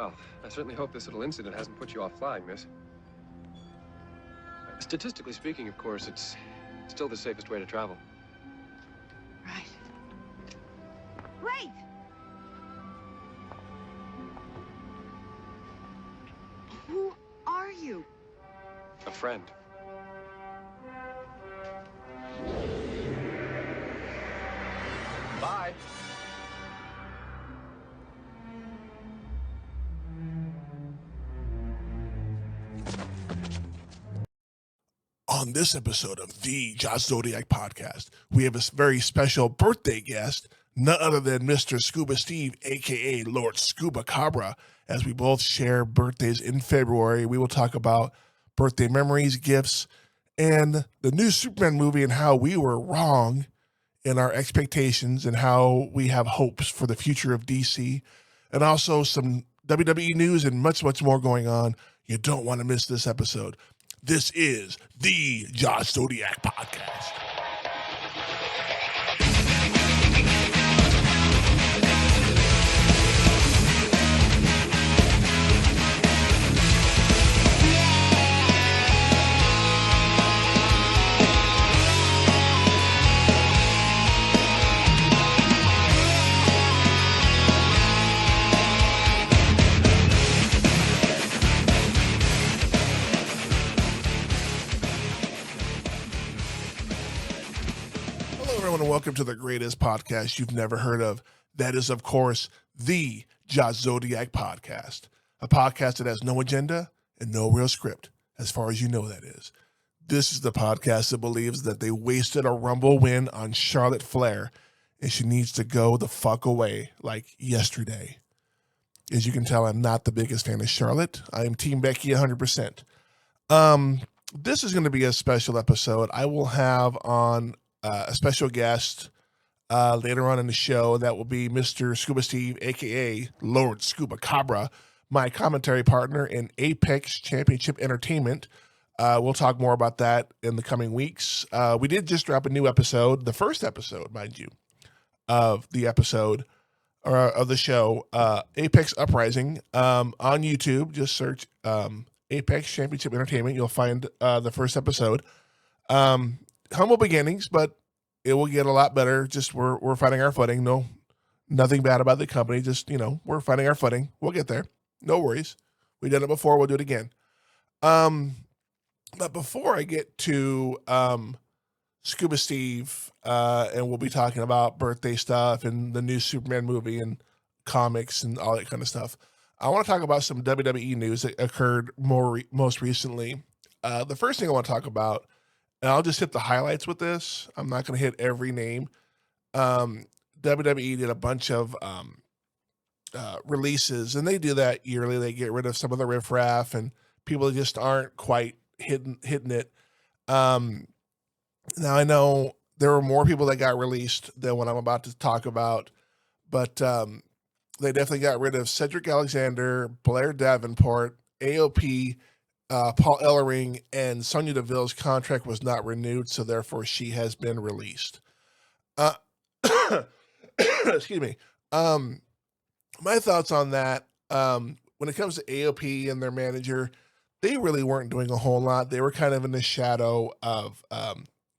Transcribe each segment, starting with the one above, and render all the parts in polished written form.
Well, I certainly hope this little incident hasn't put you off flying, miss. Statistically speaking, of course, it's still the safest way to travel. Right. Wait! Who are you? A friend. Bye. On this episode of the Josh Zodiac Podcast, we have a very special birthday guest, none other than Mr. Scuba Steve, aka Lord Scuba Cabra. As we both share birthdays in February, we will talk about birthday memories, gifts, and the new Superman movie and how we were wrong in our expectations and how we have hopes for the future of DC, and also some WWE news and much, much more going on. You don't want to miss this episode. This is the Josh Zodiac Podcast. And welcome to the greatest podcast you've never heard of. That is, of course, the Josh Zodiac Podcast, a podcast that has no agenda and no real script, as far as you know that is. This is the podcast that believes that they wasted a Rumble win on Charlotte Flair, and she needs to go the fuck away like yesterday. As you can tell, I'm not the biggest fan of Charlotte. I am Team Becky 100%. This is going to be a special episode. I will have on a special guest later on in the show. That will be Mr. Scuba Steve, a.k.a. Lord Scuba Cabra, my commentary partner in Apex Championship Entertainment. We'll talk more about that in the coming weeks. We did just drop a new episode, the first episode, mind you, of the episode, or of the show, Apex Uprising, on YouTube. Just search Apex Championship Entertainment. You'll find the first episode. Humble beginnings, but it will get a lot better. Just we're finding our footing. No, nothing bad about the company. Just, we're finding our footing. We'll get there. No worries. We did it before. We'll do it again. But before I get to Scuba Steve, and we'll be talking about birthday stuff and the new Superman movie and comics and all that kind of stuff, I want to talk about some WWE news that occurred most recently. The first thing I want to talk about, and I'll just hit the highlights with this. I'm not going to hit every name. WWE did a bunch of releases, and they do that yearly. They get rid of some of the riffraff and people that just aren't quite hitting it. Now, I know there were more people that got released than what I'm about to talk about, but they definitely got rid of Cedric Alexander, Blair Davenport, AOP, Paul Ellering, and Sonya Deville's contract was not renewed, so therefore she has been released. Excuse me. My thoughts on that, when it comes to AOP and their manager, they really weren't doing a whole lot. They were kind of in the shadow of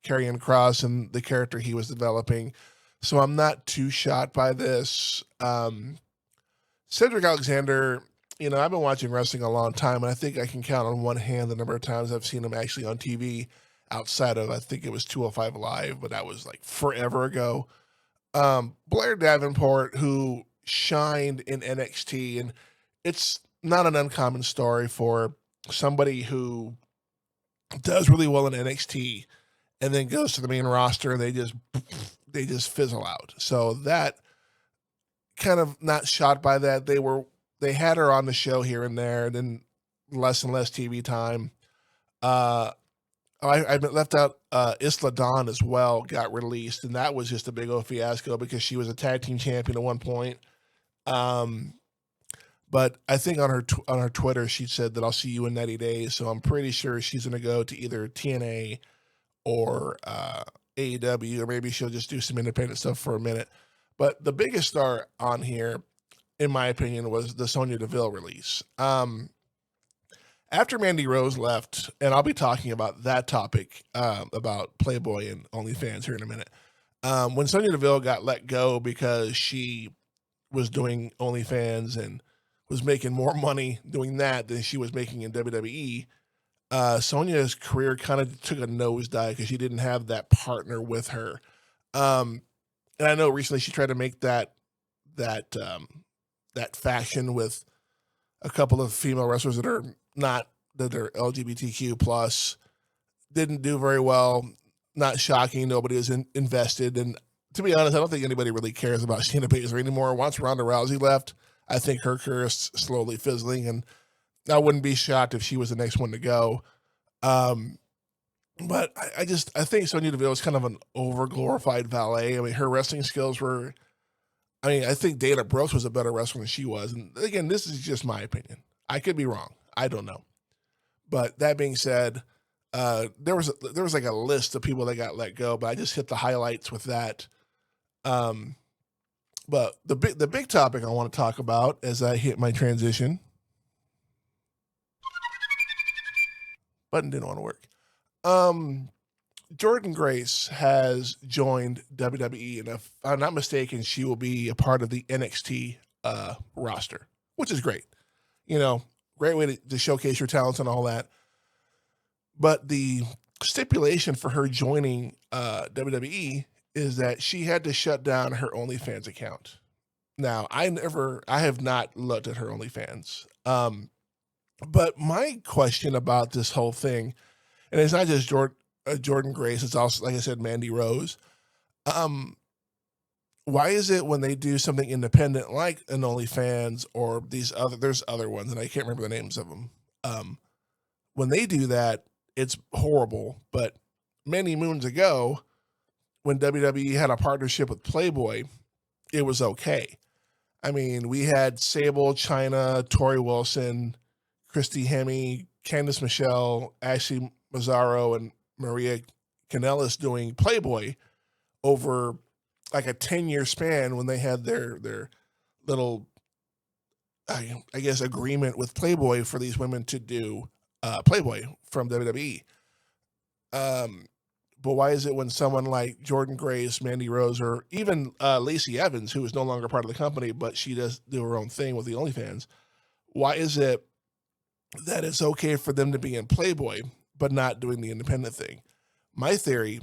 Karrion Kross and the character he was developing, so I'm not too shocked by this. Cedric Alexander, I've been watching wrestling a long time, and I think I can count on one hand the number of times I've seen him actually on TV outside of, I think it was 205 Live, but that was like forever ago. Blair Davenport, who shined in NXT, and it's not an uncommon story for somebody who does really well in NXT and then goes to the main roster and they just fizzle out. So that kind of not shocked by that. They had her on the show here and there, and then less and less TV time. I left out Isla Dawn as well, got released, and that was just a big old fiasco because she was a tag team champion at one point. But I think on her Twitter, she said that I'll see you in 90 days. So I'm pretty sure she's going to go to either TNA or AEW, or maybe she'll just do some independent stuff for a minute. But the biggest star on here, in my opinion, was the Sonya Deville release. After Mandy Rose left, and I'll be talking about that topic, about Playboy and OnlyFans here in a minute. When Sonya Deville got let go because she was doing OnlyFans and was making more money doing that than she was making in WWE, Sonya's career kind of took a nosedive because she didn't have that partner with her. And I know recently she tried to make that faction with a couple of female wrestlers that are LGBTQ plus. Didn't do very well. Not shocking. Nobody was invested. And to be honest, I don't think anybody really cares about Shayna Baszler anymore. Once Ronda Rousey left, I think her career is slowly fizzling, and I wouldn't be shocked if she was the next one to go. But I think Sonya Deville is kind of an over-glorified valet. I mean, her wrestling skills were, I think Dana Brooks was a better wrestler than she was. And again, this is just my opinion. I could be wrong. I don't know. But that being said, there was like a list of people that got let go, but I just hit the highlights with that. But the big topic I want to talk about as I hit my transition, button didn't want to work. Jordynne Grace has joined WWE, and if I'm not mistaken, she will be a part of the NXT roster, which is great. Great way to showcase your talents and all that. But the stipulation for her joining WWE is that she had to shut down her OnlyFans account. Now, I have not looked at her OnlyFans. But my question about this whole thing, and it's not just Jordynne Grace, it's also, like I said, Mandy Rose. Why is it when they do something independent like an OnlyFans or there's other ones, and I can't remember the names of them. When they do that, it's horrible. But many moons ago, when WWE had a partnership with Playboy, it was okay. I mean, we had Sable, Chyna, Tori Wilson, Christy Hemme, Candice Michelle, Ashley Mazzaro, and Maria Kanellis doing Playboy over like a 10-year span when they had their little, I guess, agreement with Playboy for these women to do Playboy from WWE. But why is it when someone like Jordynne Grace, Mandy Rose, or even Lacey Evans, who is no longer part of the company, but she does do her own thing with the OnlyFans, why is it that it's okay for them to be in Playboy but not doing the independent thing? My theory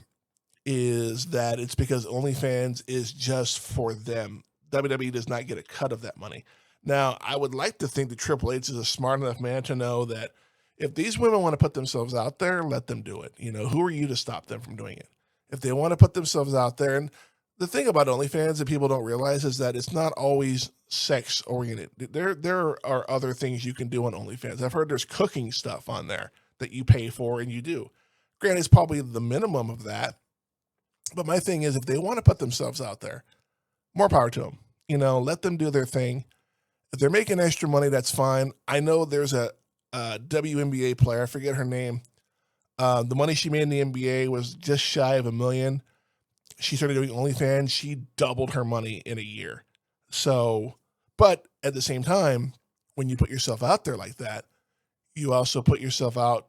is that it's because OnlyFans is just for them. WWE does not get a cut of that money. Now, I would like to think that Triple H is a smart enough man to know that if these women want to put themselves out there, let them do it. Who are you to stop them from doing it? If they want to put themselves out there, and the thing about OnlyFans that people don't realize is that it's not always sex oriented. There are other things you can do on OnlyFans. I've heard there's cooking stuff on there that you pay for and you do. Granted, it's probably the minimum of that. But my thing is, if they want to put themselves out there, more power to them. Let them do their thing. If they're making extra money, that's fine. I know there's a WNBA player, I forget her name. The money she made in the NBA was just shy of $1 million. She started doing OnlyFans. She doubled her money in a year. So, but at the same time, when you put yourself out there like that, you also put yourself out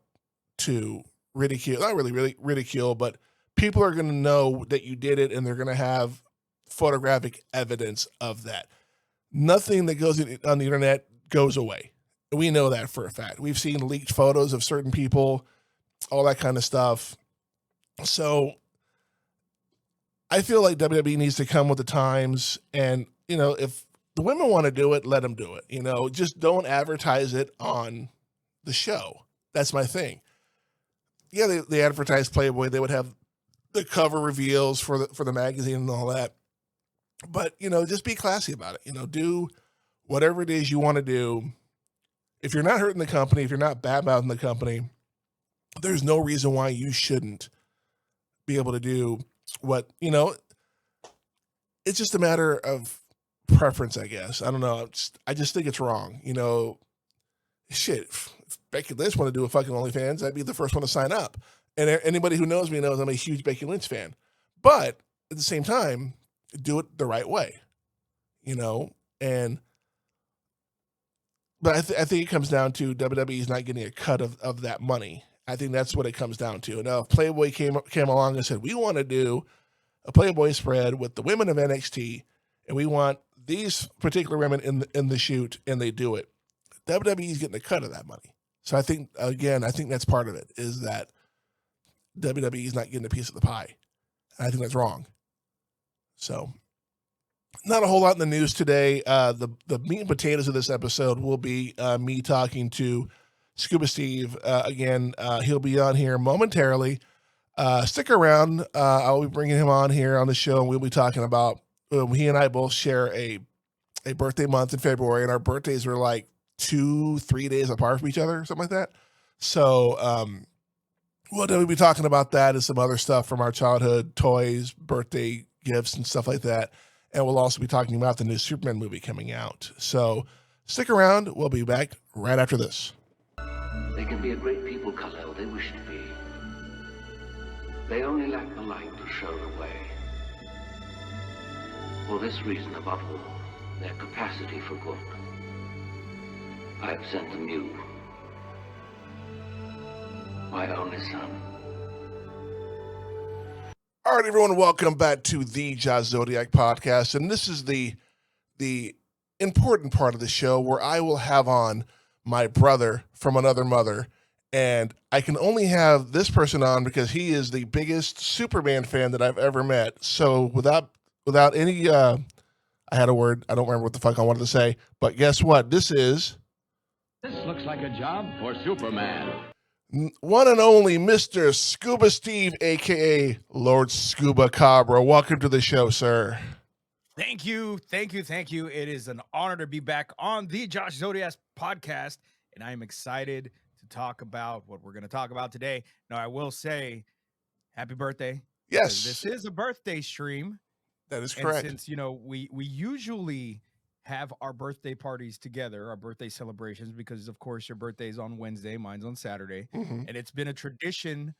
to ridicule, not really ridicule, but people are going to know that you did it, and they're going to have photographic evidence of that. Nothing that goes on the internet goes away. We know that for a fact. We've seen leaked photos of certain people, all that kind of stuff. So I feel like WWE needs to come with the times, and, if the women want to do it, let them do it. Just don't advertise it on the show. That's my thing. Yeah, they advertise Playboy. They would have the cover reveals for the magazine and all that. But, just be classy about it. Do whatever it is you want to do. If you're not hurting the company, if you're not bad-mouthing the company, there's no reason why you shouldn't be able to do what, it's just a matter of preference, I guess. I don't know. I just think it's wrong. Shit, if Becky Lynch want to do a fucking OnlyFans, I'd be the first one to sign up. And anybody who knows me knows I'm a huge Becky Lynch fan. But at the same time, do it the right way, and But I think it comes down to WWE is not getting a cut of that money. I think that's what it comes down to. Now, if Playboy came along and said, we want to do a Playboy spread with the women of NXT, and we want these particular women in the shoot, and they do it, WWE is getting a cut of that money. So I think that's part of it, is that WWE is not getting a piece of the pie. And I think that's wrong. So not a whole lot in the news today. The meat and potatoes of this episode will be me talking to Scuba Steve. Again, he'll be on here momentarily. Stick around. I'll be bringing him on here on the show, and we'll be talking about, he and I both share a birthday month in February, and our birthdays are like 2-3 days apart from each other, something like that. So we'll be talking about that and some other stuff from our childhood, toys, birthday gifts, and stuff like that. And we'll also be talking about the new Superman movie coming out. So stick around. We'll be back right after this. They can be a great people, Kal-El. They wish to be. They only lack the light to show the way. For this reason, above all, their capacity for good, I have sent them you, my only son. All right, everyone, welcome back to the Josh Zodiac Podcast. And this is the important part of the show where I will have on my brother from another mother. And I can only have this person on because he is the biggest Superman fan that I've ever met. So without any, I had a word, I don't remember what the fuck I wanted to say, but guess what? This looks like a job for Superman. One and only Mr. Scuba Steve, a.k.a. Lord Scuba Cabra. Welcome to the show, sir. Thank you. It is an honor to be back on the Josh Zodiac Podcast, and I am excited to talk about what we're going to talk about today. Now, I will say, happy birthday. Yes. This is a birthday stream. That is correct. And since, we usually have our birthday parties together, our birthday celebrations, because of course your birthday is on Wednesday, mine's on Saturday. Mm-hmm. And it's been a tradition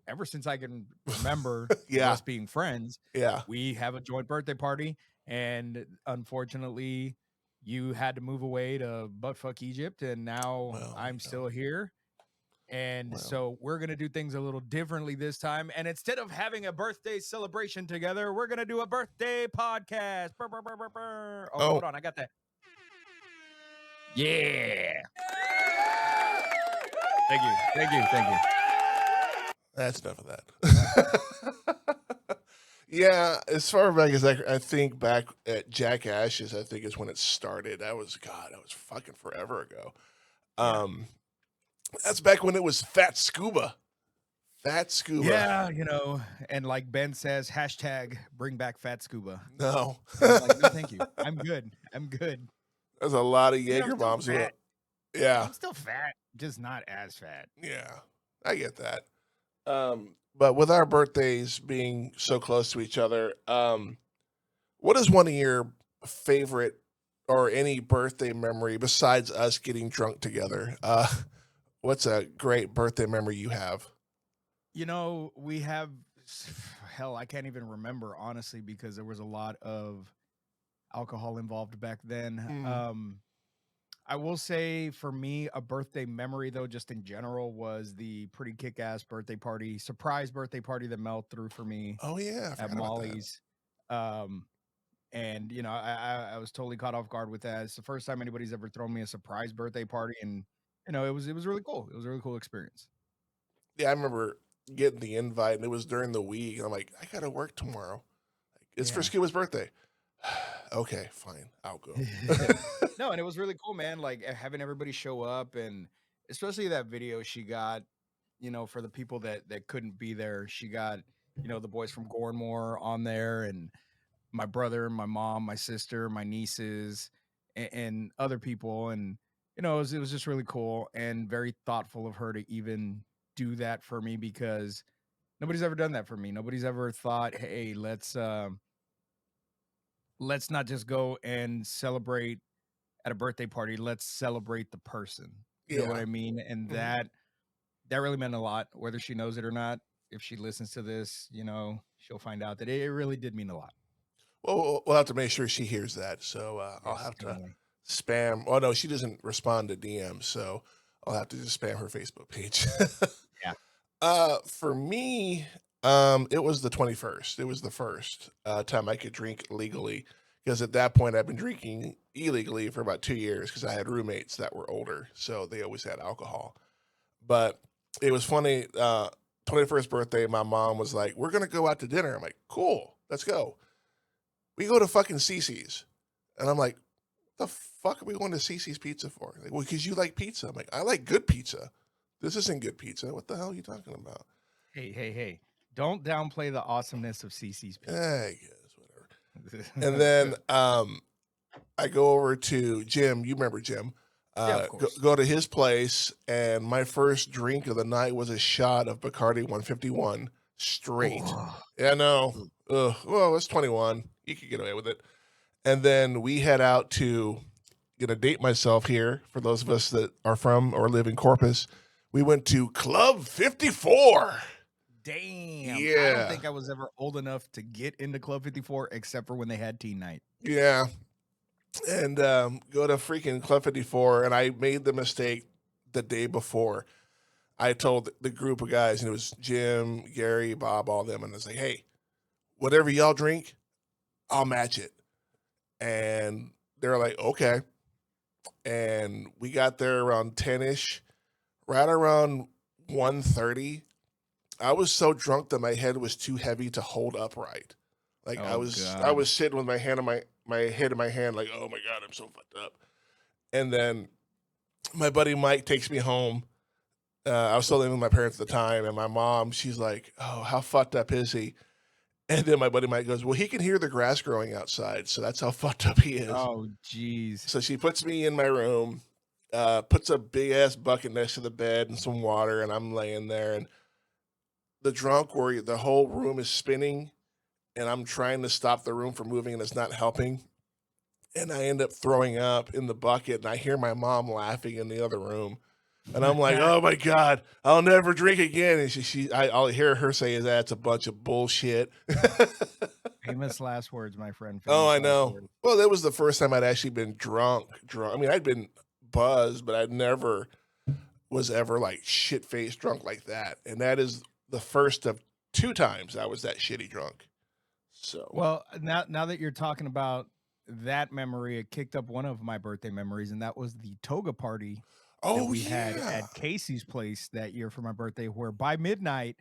ever since I can remember Yeah. us being friends. Yeah. We have a joint birthday party, and unfortunately you had to move away to buttfuck Egypt, and now I'm still here. And so we're going to do things a little differently this time. And instead of having a birthday celebration together, we're going to do a birthday podcast. Burr, burr, burr, burr, burr. Oh, hold on. I got that. Yeah. Thank you. That's enough of that. Yeah, as far back as I think back at Jack Ashes, I think is when it started. That was fucking forever ago. That's back when it was Fat Scuba. Yeah, and like Ben says, hashtag bring back Fat Scuba. No. Like, no, thank you. I'm good. There's a lot of Jaeger bombs. Yeah. I'm still fat, just not as fat. Yeah, I get that. But with our birthdays being so close to each other, what is one of your favorite or any birthday memory besides us getting drunk together? What's a great birthday memory you have? We have, hell, I can't even remember, honestly, because there was a lot of alcohol involved back then. I will say for me, a birthday memory, though, just in general, was the pretty kick-ass surprise birthday party that Mel threw for me. Oh, yeah. At Molly's. And, I was totally caught off guard with that. It's the first time anybody's ever thrown me a surprise birthday party, and it was really cool. It was a really cool experience. Yeah, I remember getting the invite, and it was during the week. And I'm like, I gotta work tomorrow. It's for Scuba's birthday. Okay, fine, I'll go. No, and it was really cool, man. Like having everybody show up, and especially that video she got, for the people that couldn't be there. She got, the boys from Gore on there, and my brother, my mom, my sister, my nieces, and other people, and it was just really cool and very thoughtful of her to even do that for me, because nobody's ever done that for me. Nobody's ever thought, hey, let's not just go and celebrate at a birthday party. Let's celebrate the person. You know what I mean? And that really meant a lot, whether she knows it or not. If she listens to this, she'll find out that it really did mean a lot. Well, we'll have to make sure she hears that. So I'll have to spam. Oh no, she doesn't respond to DMs, so I'll have to just spam her Facebook page. Yeah. For me, it was the 21st. It was the first time I could drink legally, because at that point I've been drinking illegally for about 2 years because I had roommates that were older, so they always had alcohol. But it was funny. 21st birthday, my mom was like, "We're gonna go out to dinner." I'm like, "Cool, let's go." We go to fucking Cece's, and I'm like, "The fuck are we going to Cece's Pizza for?" Like, well, because you like pizza. I'm like, "I like good pizza. This isn't good pizza. What the hell are you talking about?" Hey. Don't downplay the awesomeness of CC's pizza. I guess whatever. And then I go over to Jim. You remember Jim? Yeah, of course. Go to his place, and my first drink of the night was a shot of Bacardi 151 straight. Oh. Yeah, no. Well, it's 21. You could get away with it. And then we head out to, gonna date myself here for those of us that are from or live in Corpus. We went to Club 54. Damn. I Yeah. don't think I was ever old enough to get into Club 54 except for when they had teen night. Yeah. And go to freaking Club 54, and I made the mistake the day before. I told the group of guys, and it was Jim, Gary, Bob, all them, and I was like, "Hey, whatever y'all drink, I'll match it." And they're like, "Okay." And we got there around 10-ish. Right around 1:30, I was so drunk that my head was too heavy to hold upright. Like I Oh, was God. sitting with my hand on my head in my hand, like, "Oh my God, I'm so fucked up." And then my buddy Mike takes me home. I was still living with my parents at the time, and my mom, she's like, "Oh, how fucked up is he?" And then my buddy Mike goes, "Well, he can hear the grass growing outside, so that's how fucked up he is." Oh, jeez. So she puts me in my room, puts a big ass bucket next to the bed and some water, and I'm laying there, and the drunk where the whole room is spinning, and I'm trying to stop the room from moving, and it's not helping. And I end up throwing up in the bucket, and I hear my mom laughing in the other room. And I'm like, "Oh my God, I'll never drink again." And I'll hear her say, "That's a bunch of bullshit." Famous last words, my friend. Oh, I Famous last know. words. Well, that was the first time I'd actually been drunk. I mean, I'd been buzzed, but I never was ever like shit-faced drunk like that. And that is the first of 2 times I was that shitty drunk. So, Well, now that you're talking about that memory, it kicked up one of my birthday memories, and that was the toga party that we had yeah. at Casey's place that year for my birthday, where by midnight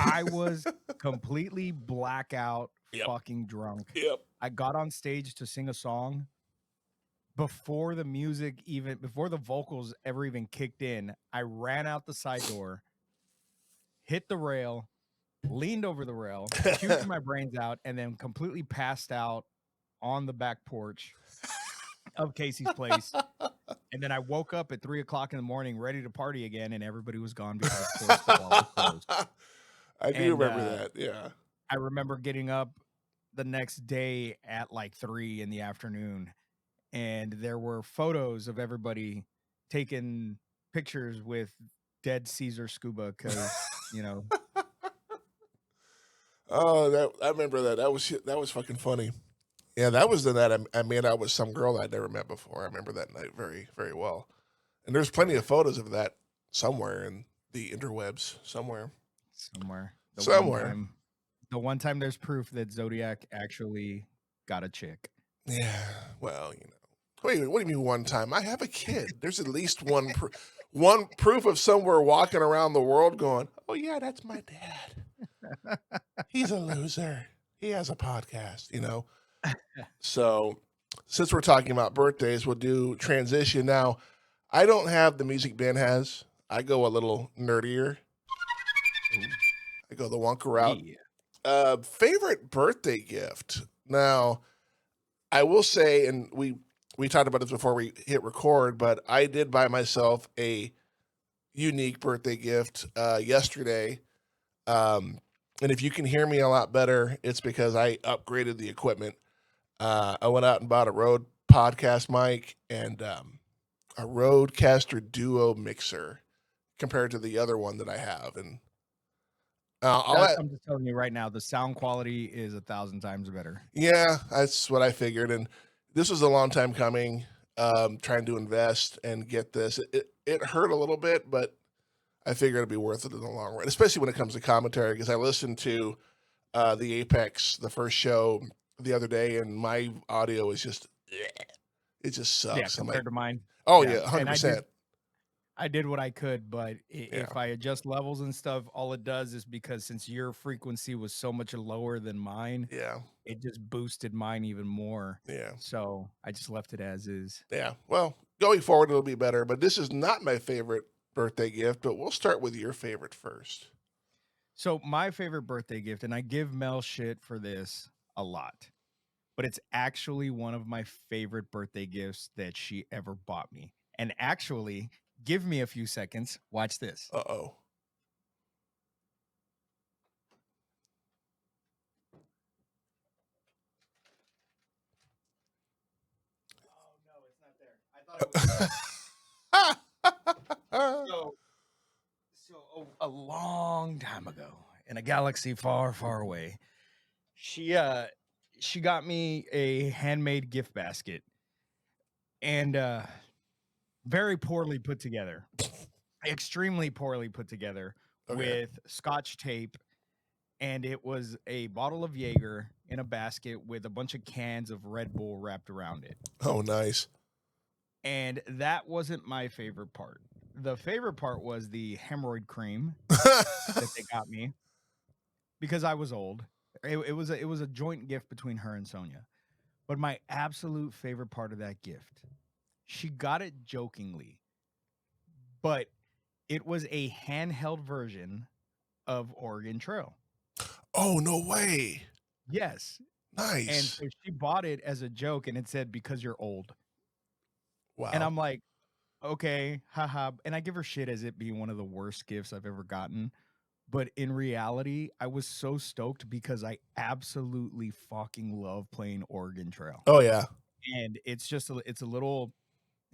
I was completely blackout, Yep. fucking drunk. Yep. I got on stage to sing a song before the music before the vocals ever even kicked in. I ran out the side door, hit the rail, leaned over the rail, puked my brains out, and then completely passed out on the back porch of Casey's place. And then I woke up at 3:00 in the morning, ready to party again, and everybody was gone because of course the bar was closed. I do And, remember that. Yeah. I remember getting up the next day at like 3 in the afternoon, and there were photos of everybody taking pictures with dead Caesar Scuba because, you know. Oh, I remember that. That was fucking funny. Yeah, that was the night I made out with some girl I'd never met before. I remember that night very, very well. And there's plenty of photos of that somewhere in the interwebs, somewhere. The one time there's proof that Zodiac actually got a chick. Yeah, well, you know. Wait a minute, what do you mean one time? I have a kid. There's at least one proof of somewhere walking around the world going, "Oh yeah, that's my dad. He's a loser. He has a podcast," you know. So, since we're talking about birthdays, we'll do transition now. I don't have the music Ben has. I go a little nerdier. I go the Wonka route. Yeah. Favorite birthday gift. Now, I will say, and we talked about this before we hit record, but I did buy myself a unique birthday gift yesterday. And if you can hear me a lot better, it's because I upgraded the equipment. I went out and bought a Rode podcast mic and a Rodecaster Duo mixer compared to the other one that I have. And I'm just telling you right now, the sound quality is 1,000 times better. yeah, that's what I figured. And this was a long time coming. trying to invest and get this. It hurt a little bit, but I figure it'll be worth it in the long run, especially when it comes to commentary, because I listened to the Apex, the first show the other day, and my audio is just, it just sucks. Yeah, compared to mine. Oh Yeah, yeah, 100%. I did what I could, but Yeah. if I adjust levels and stuff, all it does is because since your frequency was so much lower than mine, Yeah, it just boosted mine even more. yeah, So I just left it as is. yeah. Well, going forward, it'll be better, but this is not my favorite birthday gift, but we'll start with your favorite first. So my favorite birthday gift, and I give Mel shit for this a lot, but it's actually one of my favorite birthday gifts that she ever bought me. And actually, give me a few seconds. Watch this. Uh-oh. Oh, no, it's not there. I thought it was. So a long time ago, in a galaxy far, far away, she got me a handmade gift basket, and very poorly put together, extremely poorly put together, Okay. with Scotch tape, and it was a bottle of Jaeger in a basket with a bunch of cans of Red Bull wrapped around it. Oh, nice. And that wasn't my favorite part. The favorite part was the hemorrhoid cream that they got me because I was old. It was a joint gift between her and Sonia. But my absolute favorite part of that gift, she got it jokingly, but it was a handheld version of Oregon Trail. Oh, no way. Yes. Nice. And so she bought it as a joke, and it said, "Because you're old." Wow. And I'm like, okay, haha. And I give her shit as it being one of the worst gifts I've ever gotten. But in reality, I was so stoked because I absolutely fucking love playing Oregon Trail. Oh, yeah. And it's just it's a little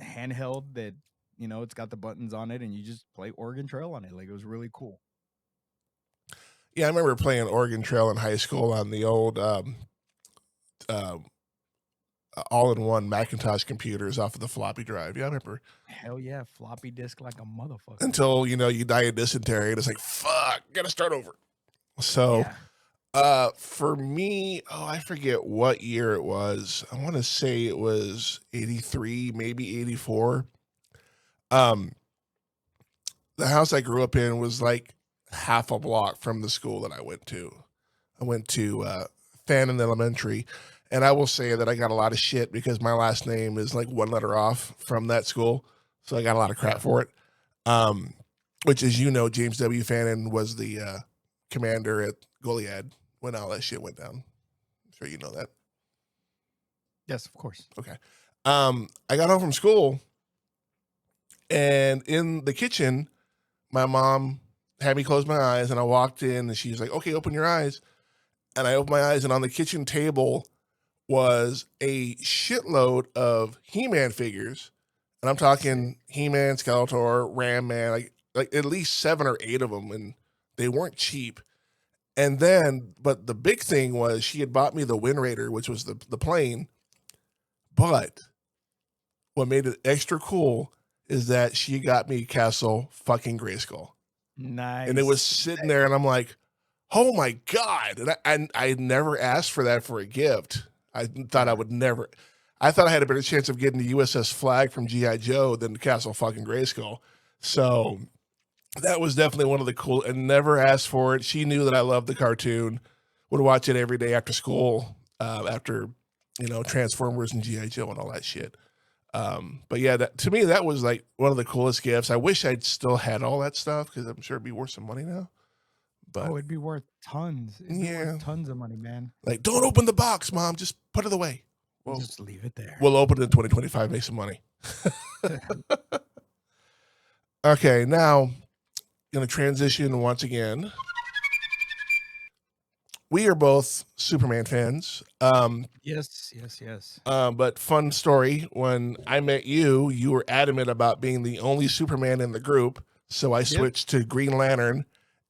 handheld that, you know, it's got the buttons on it and you just play Oregon Trail on it. Like, it was really cool. Yeah, I remember playing Oregon Trail in high school on the old all-in-one Macintosh computers off of the floppy drive. Yeah, I remember. Hell yeah, floppy disk like a motherfucker. Until, you know, you die of dysentery and it's like, fuck, gotta start over. So, for me, I forget what year it was. I want to say it was 83, maybe 84. The house I grew up in was like half a block from the school that I went to. I went to Fannin Elementary, and I will say that I got a lot of shit because my last name is like one letter off from that school, so I got a lot of crap for it. Which, as you know, James W. Fannin was the commander at Goliad when all that shit went down. I'm sure you know that. Yes, of course. Okay. I got home from school, and in the kitchen, my mom had me close my eyes, and I walked in, and she was like, "Okay, open your eyes." And I opened my eyes, and on the kitchen table was a shitload of He-Man figures. And I'm talking He-Man, Skeletor, Ram Man, like at least 7 or 8 of them, and they weren't cheap. And then, but the big thing was she had bought me the Wind Raider, which was the plane. But what made it extra cool is that she got me Castle fucking Grayskull. Nice. And it was sitting there, and I'm like, oh my God. And I never asked for that for a gift. I thought I would never. I thought I had a better chance of getting the USS Flag from G.I. Joe than the Castle fucking Grayskull. So that was definitely one of the cool, and never asked for it. She knew that I loved the cartoon, would watch it every day after school, after, you know, Transformers and G.I. Joe and all that shit. But yeah, to me, that was like one of the coolest gifts. I wish I'd still had all that stuff because I'm sure it'd be worth some money now. But it'd be worth tons. It'd be worth tons of money, man. Like, don't open the box, Mom. Just put it away. Well, just leave it there. We'll open it in 2025, make some money. Okay, now going to transition once again. We are both Superman fans. Yes. But fun story, when I met you, you were adamant about being the only Superman in the group. So I switched to Green Lantern,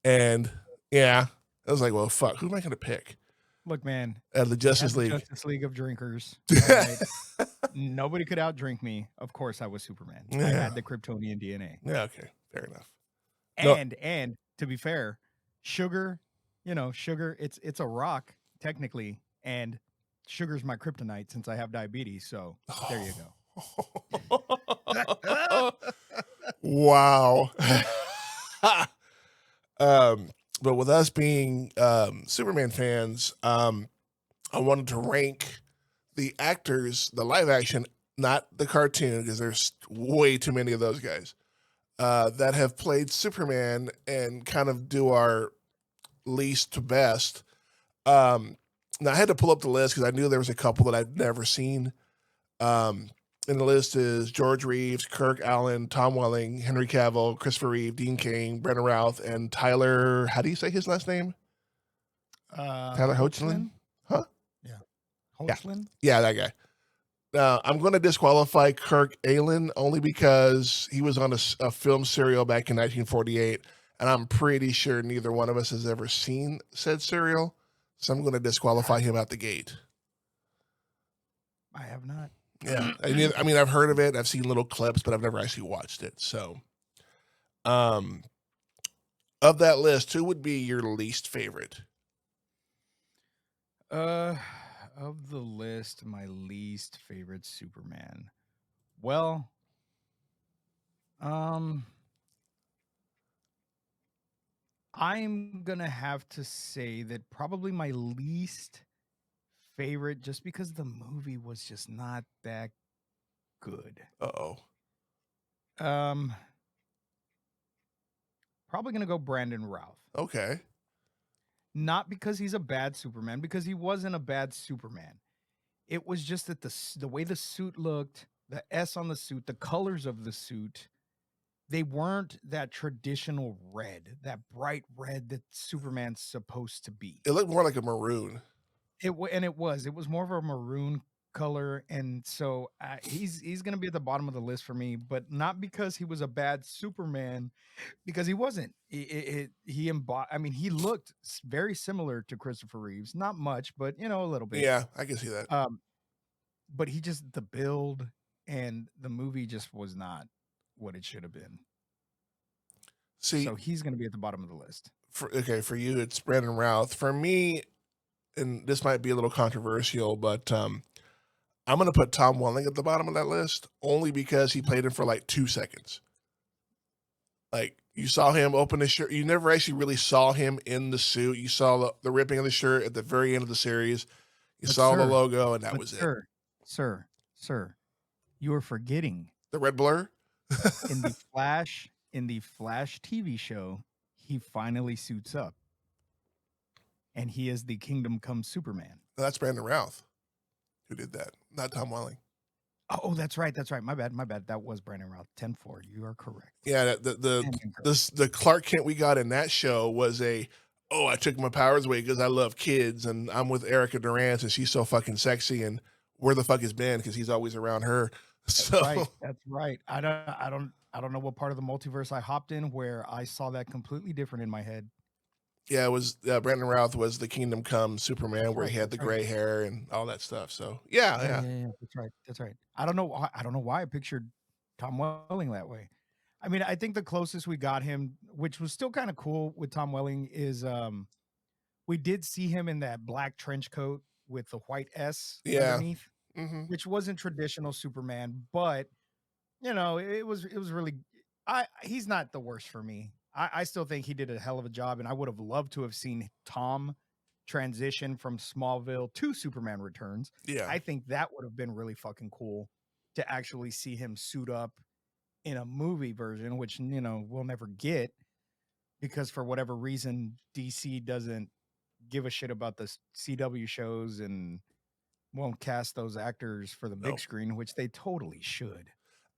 and yeah, I was like, well, fuck, who am I going to pick? Look, man, The Justice League. Justice League of drinkers. All right. Nobody could outdrink me. Of course, I was Superman. I had the Kryptonian DNA. Yeah, okay, fair enough. And to be fair, sugar, sugar, it's a rock technically, and sugar's my kryptonite since I have diabetes. So there you go. Wow. But with us being Superman fans, I wanted to rank the actors, the live action, not the cartoon, because there's way too many of those guys that have played Superman, and kind of do our least to best. Now I had to pull up the list because I knew there was a couple that I'd never seen. And the list is George Reeves, Kirk Allen, Tom Welling, Henry Cavill, Christopher Reeve, Dean Cain, Brendan Routh, and Tyler. How do you say his last name? Tyler Hoechlin? Huh? Yeah. Hoechlin? Yeah, that guy. I'm going to disqualify Kirk Allen only because he was on a film serial back in 1948, and I'm pretty sure neither one of us has ever seen said serial, so I'm going to disqualify him out the gate. I have not. Yeah, I mean, I've heard of it. I've seen little clips, but I've never actually watched it. So, of that list, who would be your least favorite? Of the list, my least favorite Superman. Well, I'm gonna have to say that probably my least favorite, just because the movie was just not that good. Probably gonna go Brandon Routh. Okay. Not because he's a bad Superman, because he wasn't a bad Superman. It was just that the way the suit looked, the S on the suit, the colors of the suit, they weren't that traditional red, that bright red that Superman's supposed to be. It looked more like a maroon. It was more of a maroon color, and so he's gonna be at the bottom of the list for me, but not because he was a bad Superman, because he wasn't. He looked very similar to Christopher Reeves, not much, but a little bit. Yeah, I can see that. But the build and the movie just was not what it should have been. So he's gonna be at the bottom of the list. For you, it's Brandon Routh. For me, and this might be a little controversial, but I'm going to put Tom Welling at the bottom of that list only because he played him for like 2 seconds. Like, you saw him open his shirt. You never actually really saw him in the suit. You saw the ripping of the shirt at the very end of the series. You saw the logo, and that was it. Sir, you are forgetting the red blur. in the Flash TV show, he finally suits up. And he is the Kingdom Come Superman. That's Brandon Routh who did that, not Tom Welling. Oh, that's right. My bad. That was Brandon Routh. 10-4. You are correct. Yeah, the Clark Kent we got in that show was I took my powers away because I love kids, and I'm with Erica Durant, and she's so fucking sexy, and where the fuck is Ben? Because he's always around her. That's right. I don't know what part of the multiverse I hopped in where I saw that completely different in my head. Yeah, it was Brandon Routh was the Kingdom Come Superman, where he had the gray hair and all that stuff. So yeah. That's right. I don't know why I pictured Tom Welling that way. I mean, I think the closest we got him, which was still kind of cool with Tom Welling, is we did see him in that black trench coat with the white S underneath, which wasn't traditional Superman, but it was really. He's not the worst for me. I still think he did a hell of a job, and I would have loved to have seen Tom transition from Smallville to Superman Returns. Yeah, I think that would have been really fucking cool to actually see him suit up in a movie version, which we'll never get because for whatever reason DC doesn't give a shit about the CW shows and won't cast those actors for the big screen, which they totally should.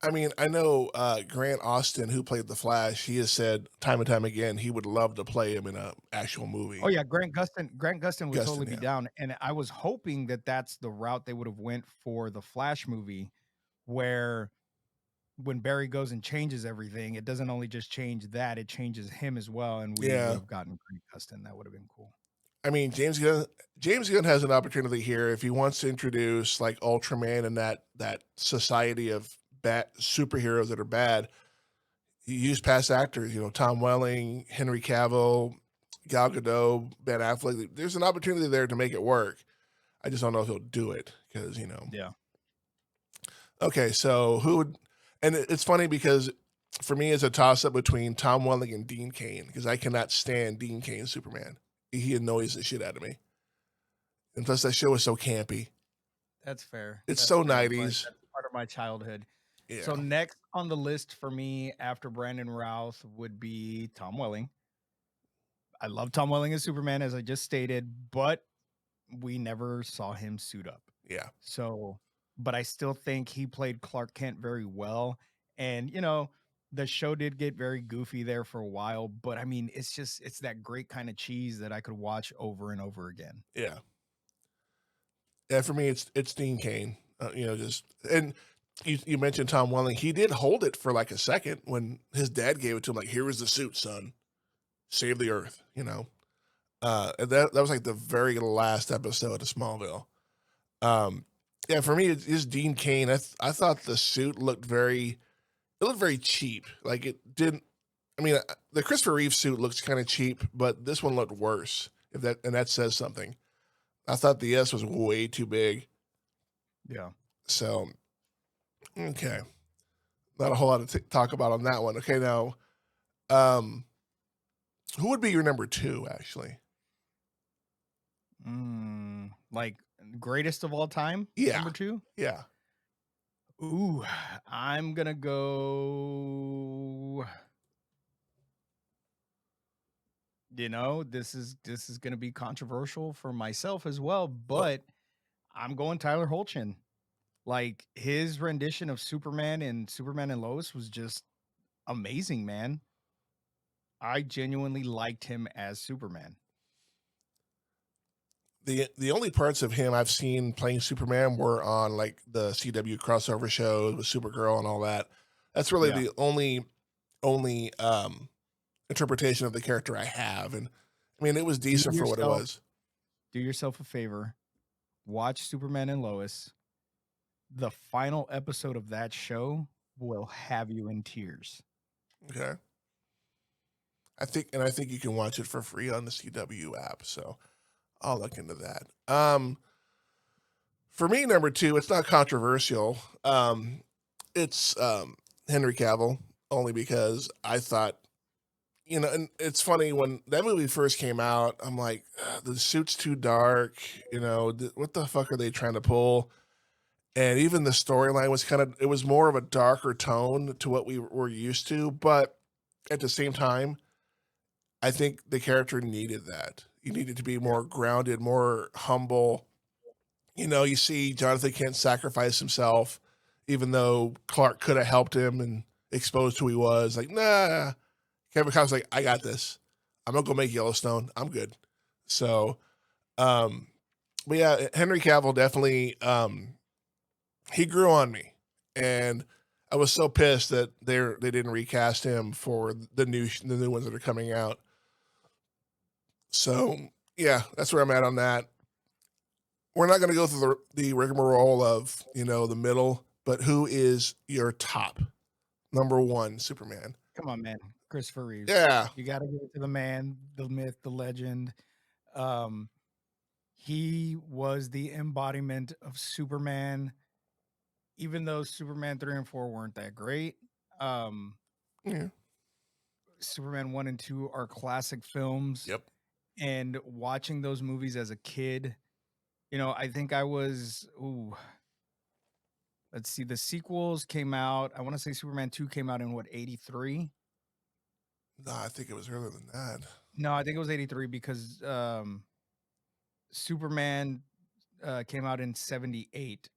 I mean, I know Grant Austin, who played the Flash, he has said time and time again he would love to play him in an actual movie. Oh yeah, Grant Gustin would totally be down, and I was hoping that that's the route they would have went for the Flash movie, where when Barry goes and changes everything, it doesn't only just change that, it changes him as well, and we would have gotten Grant Gustin. That would have been cool. I mean, James Gunn has an opportunity here if he wants to introduce like Ultraman and that society of bad superheroes that are bad. He used past actors, Tom Welling, Henry Cavill, Gal Gadot, Ben Affleck. There's an opportunity there to make it work. I just don't know if he'll do it because. Yeah. Okay, so who would? And it's funny because for me, it's a toss up between Tom Welling and Dean Cain because I cannot stand Dean Cain's Superman. He annoys the shit out of me. And plus, that show is so campy. That's fair. It's That's so fair. 90s. That's part of my childhood. Yeah. So next on the list for me after Brandon Routh would be Tom Welling. I love Tom Welling as Superman, as I just stated, but we never saw him suit up. Yeah. So, but I still think he played Clark Kent very well. And, the show did get very goofy there for a while, but I mean, it's that great kind of cheese that I could watch over and over again. Yeah. Yeah, for me, it's Dean Cain. And you mentioned Tom Welling. He did hold it for like a second when his dad gave it to him. Like, here was the suit, son. Save the Earth. And that was like the very last episode of Smallville. Yeah, for me, it's Dean Cain. I thought the suit looked very cheap. Like it didn't. I mean, the Christopher Reeve suit looks kind of cheap, but this one looked worse. And that says something. I thought the S was way too big. Yeah. So, okay, not a whole lot to talk about on that one. Okay, now, who would be your number 2? Actually, Like greatest of all time. Yeah. Number 2. yeah. Ooh, I'm gonna go. This is gonna be controversial for myself as well, but I'm going Tyler Hoechlin. Like his rendition of Superman and Lois was just amazing, man. I genuinely liked him as Superman. The only parts of him I've seen playing Superman were on like the CW crossover shows with Supergirl and all that. That's really the only interpretation of the character I have, and I mean it was decent for what it was. Do yourself a favor, watch Superman and Lois. The final episode of that show will have you in tears. Okay. I think you can watch it for free on the CW app, so I'll look into that. For me, number 2, it's not controversial. It's Henry Cavill, only because I thought, and it's funny when that movie first came out, I'm like, the suit's too dark, what the fuck are they trying to pull? And even the storyline was it was more of a darker tone to what we were used to, but at the same time, I think the character needed that. You needed to be more grounded, more humble. You see Jonathan Kent sacrifice himself, even though Clark could have helped him and exposed who he was. Like, nah. Kevin Costner's like, I got this. I'm going to go make Yellowstone. I'm good. So, but yeah, Henry Cavill definitely, he grew on me. And I was so pissed that they didn't recast him for the new ones that are coming out. So, yeah, that's where I'm at on that. We're not going to go through the rigmarole of, the middle, but who is your top number 1 Superman? Come on, man. Christopher Reeves. Yeah. You got to give it to the man, the myth, the legend. He was the embodiment of Superman, even though Superman 3 and 4 weren't that great. Yeah. Superman 1 and 2 are classic films. Yep. And watching those movies as a kid, I think I was, let's see, the sequels came out. I want to say Superman 2 came out in 83? No, I think it was earlier than that. No, I think it was 83 because Superman came out in 78.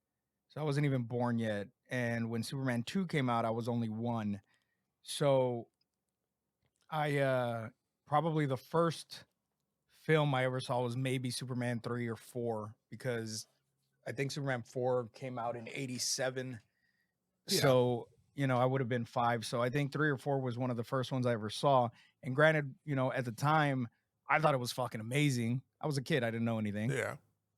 So I wasn't even born yet. And when Superman 2 came out, I was only 1. So I probably the first film I ever saw was maybe Superman 3 or 4, because I think Superman 4 came out in 87. Yeah. So, I would have been 5. So I think 3 or 4 was one of the first ones I ever saw. And granted, at the time, I thought it was fucking amazing. I was a kid. I didn't know anything. Yeah.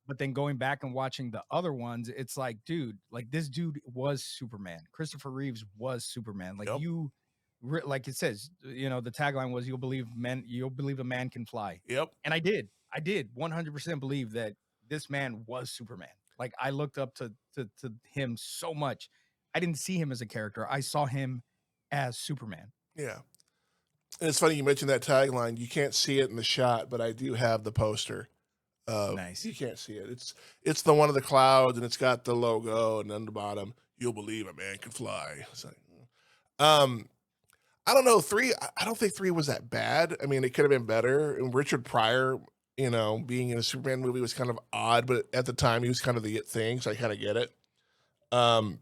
But then going back and watching the other ones, it's like, dude, like this dude was Superman. Christopher Reeves was Superman. Like Yep. like it says, you know, the tagline was, you'll believe a man can fly. Yep. And I did 100% believe that this man was Superman. Like I looked up to him so much. I didn't see him as a character. I saw him as Superman. Yeah. And it's funny you mentioned that tagline. You can't see it in the shot, but I do have the poster. Nice. You can't see it. It's the one of the clouds, and it's got the logo, and on the bottom, you'll believe a man can fly. It's like, I don't know. 3, I don't think 3 was that bad. I mean, it could have been better. And Richard Pryor, you know, being in a Superman movie was kind of odd, but at the time he was kind of the it thing, so I kind of get it. And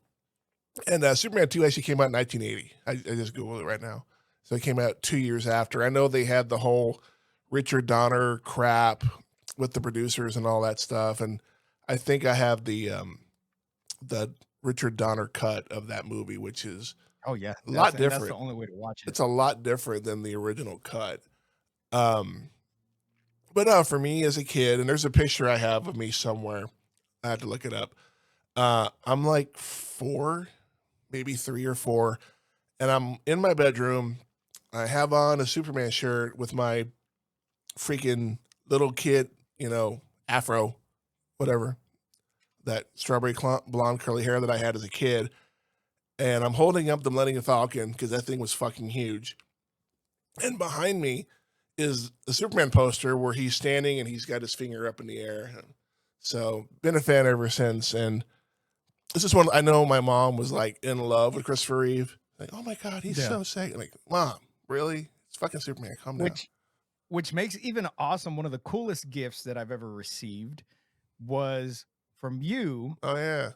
Superman 2 actually came out in 1980. I just Googled it right now. So it came out 2 years after. I know they had the whole Richard Donner crap with the producers and all that stuff. And I think I have the Richard Donner cut of that movie, which is a lot different. That's the only way to watch it. It's a lot different than the original cut. But no, for me as a kid, and there's a picture I have of me somewhere. I had to look it up. I'm like 4, maybe 3 or 4, and I'm in my bedroom. I have on a Superman shirt with my freaking little kid, you know, afro, whatever, that strawberry blonde curly hair that I had as a kid. And I'm holding up the Millennium Falcon because that thing was fucking huge. And behind me is a Superman poster where he's standing and he's got his finger up in the air. So been a fan ever since. And this is one I know my mom was like in love with Christopher Reeve. Like, oh my God, he's so sick. Like, Mom, really? It's fucking Superman. Calm down. Which makes even awesome. One of the coolest gifts that I've ever received was from you. Oh yeah.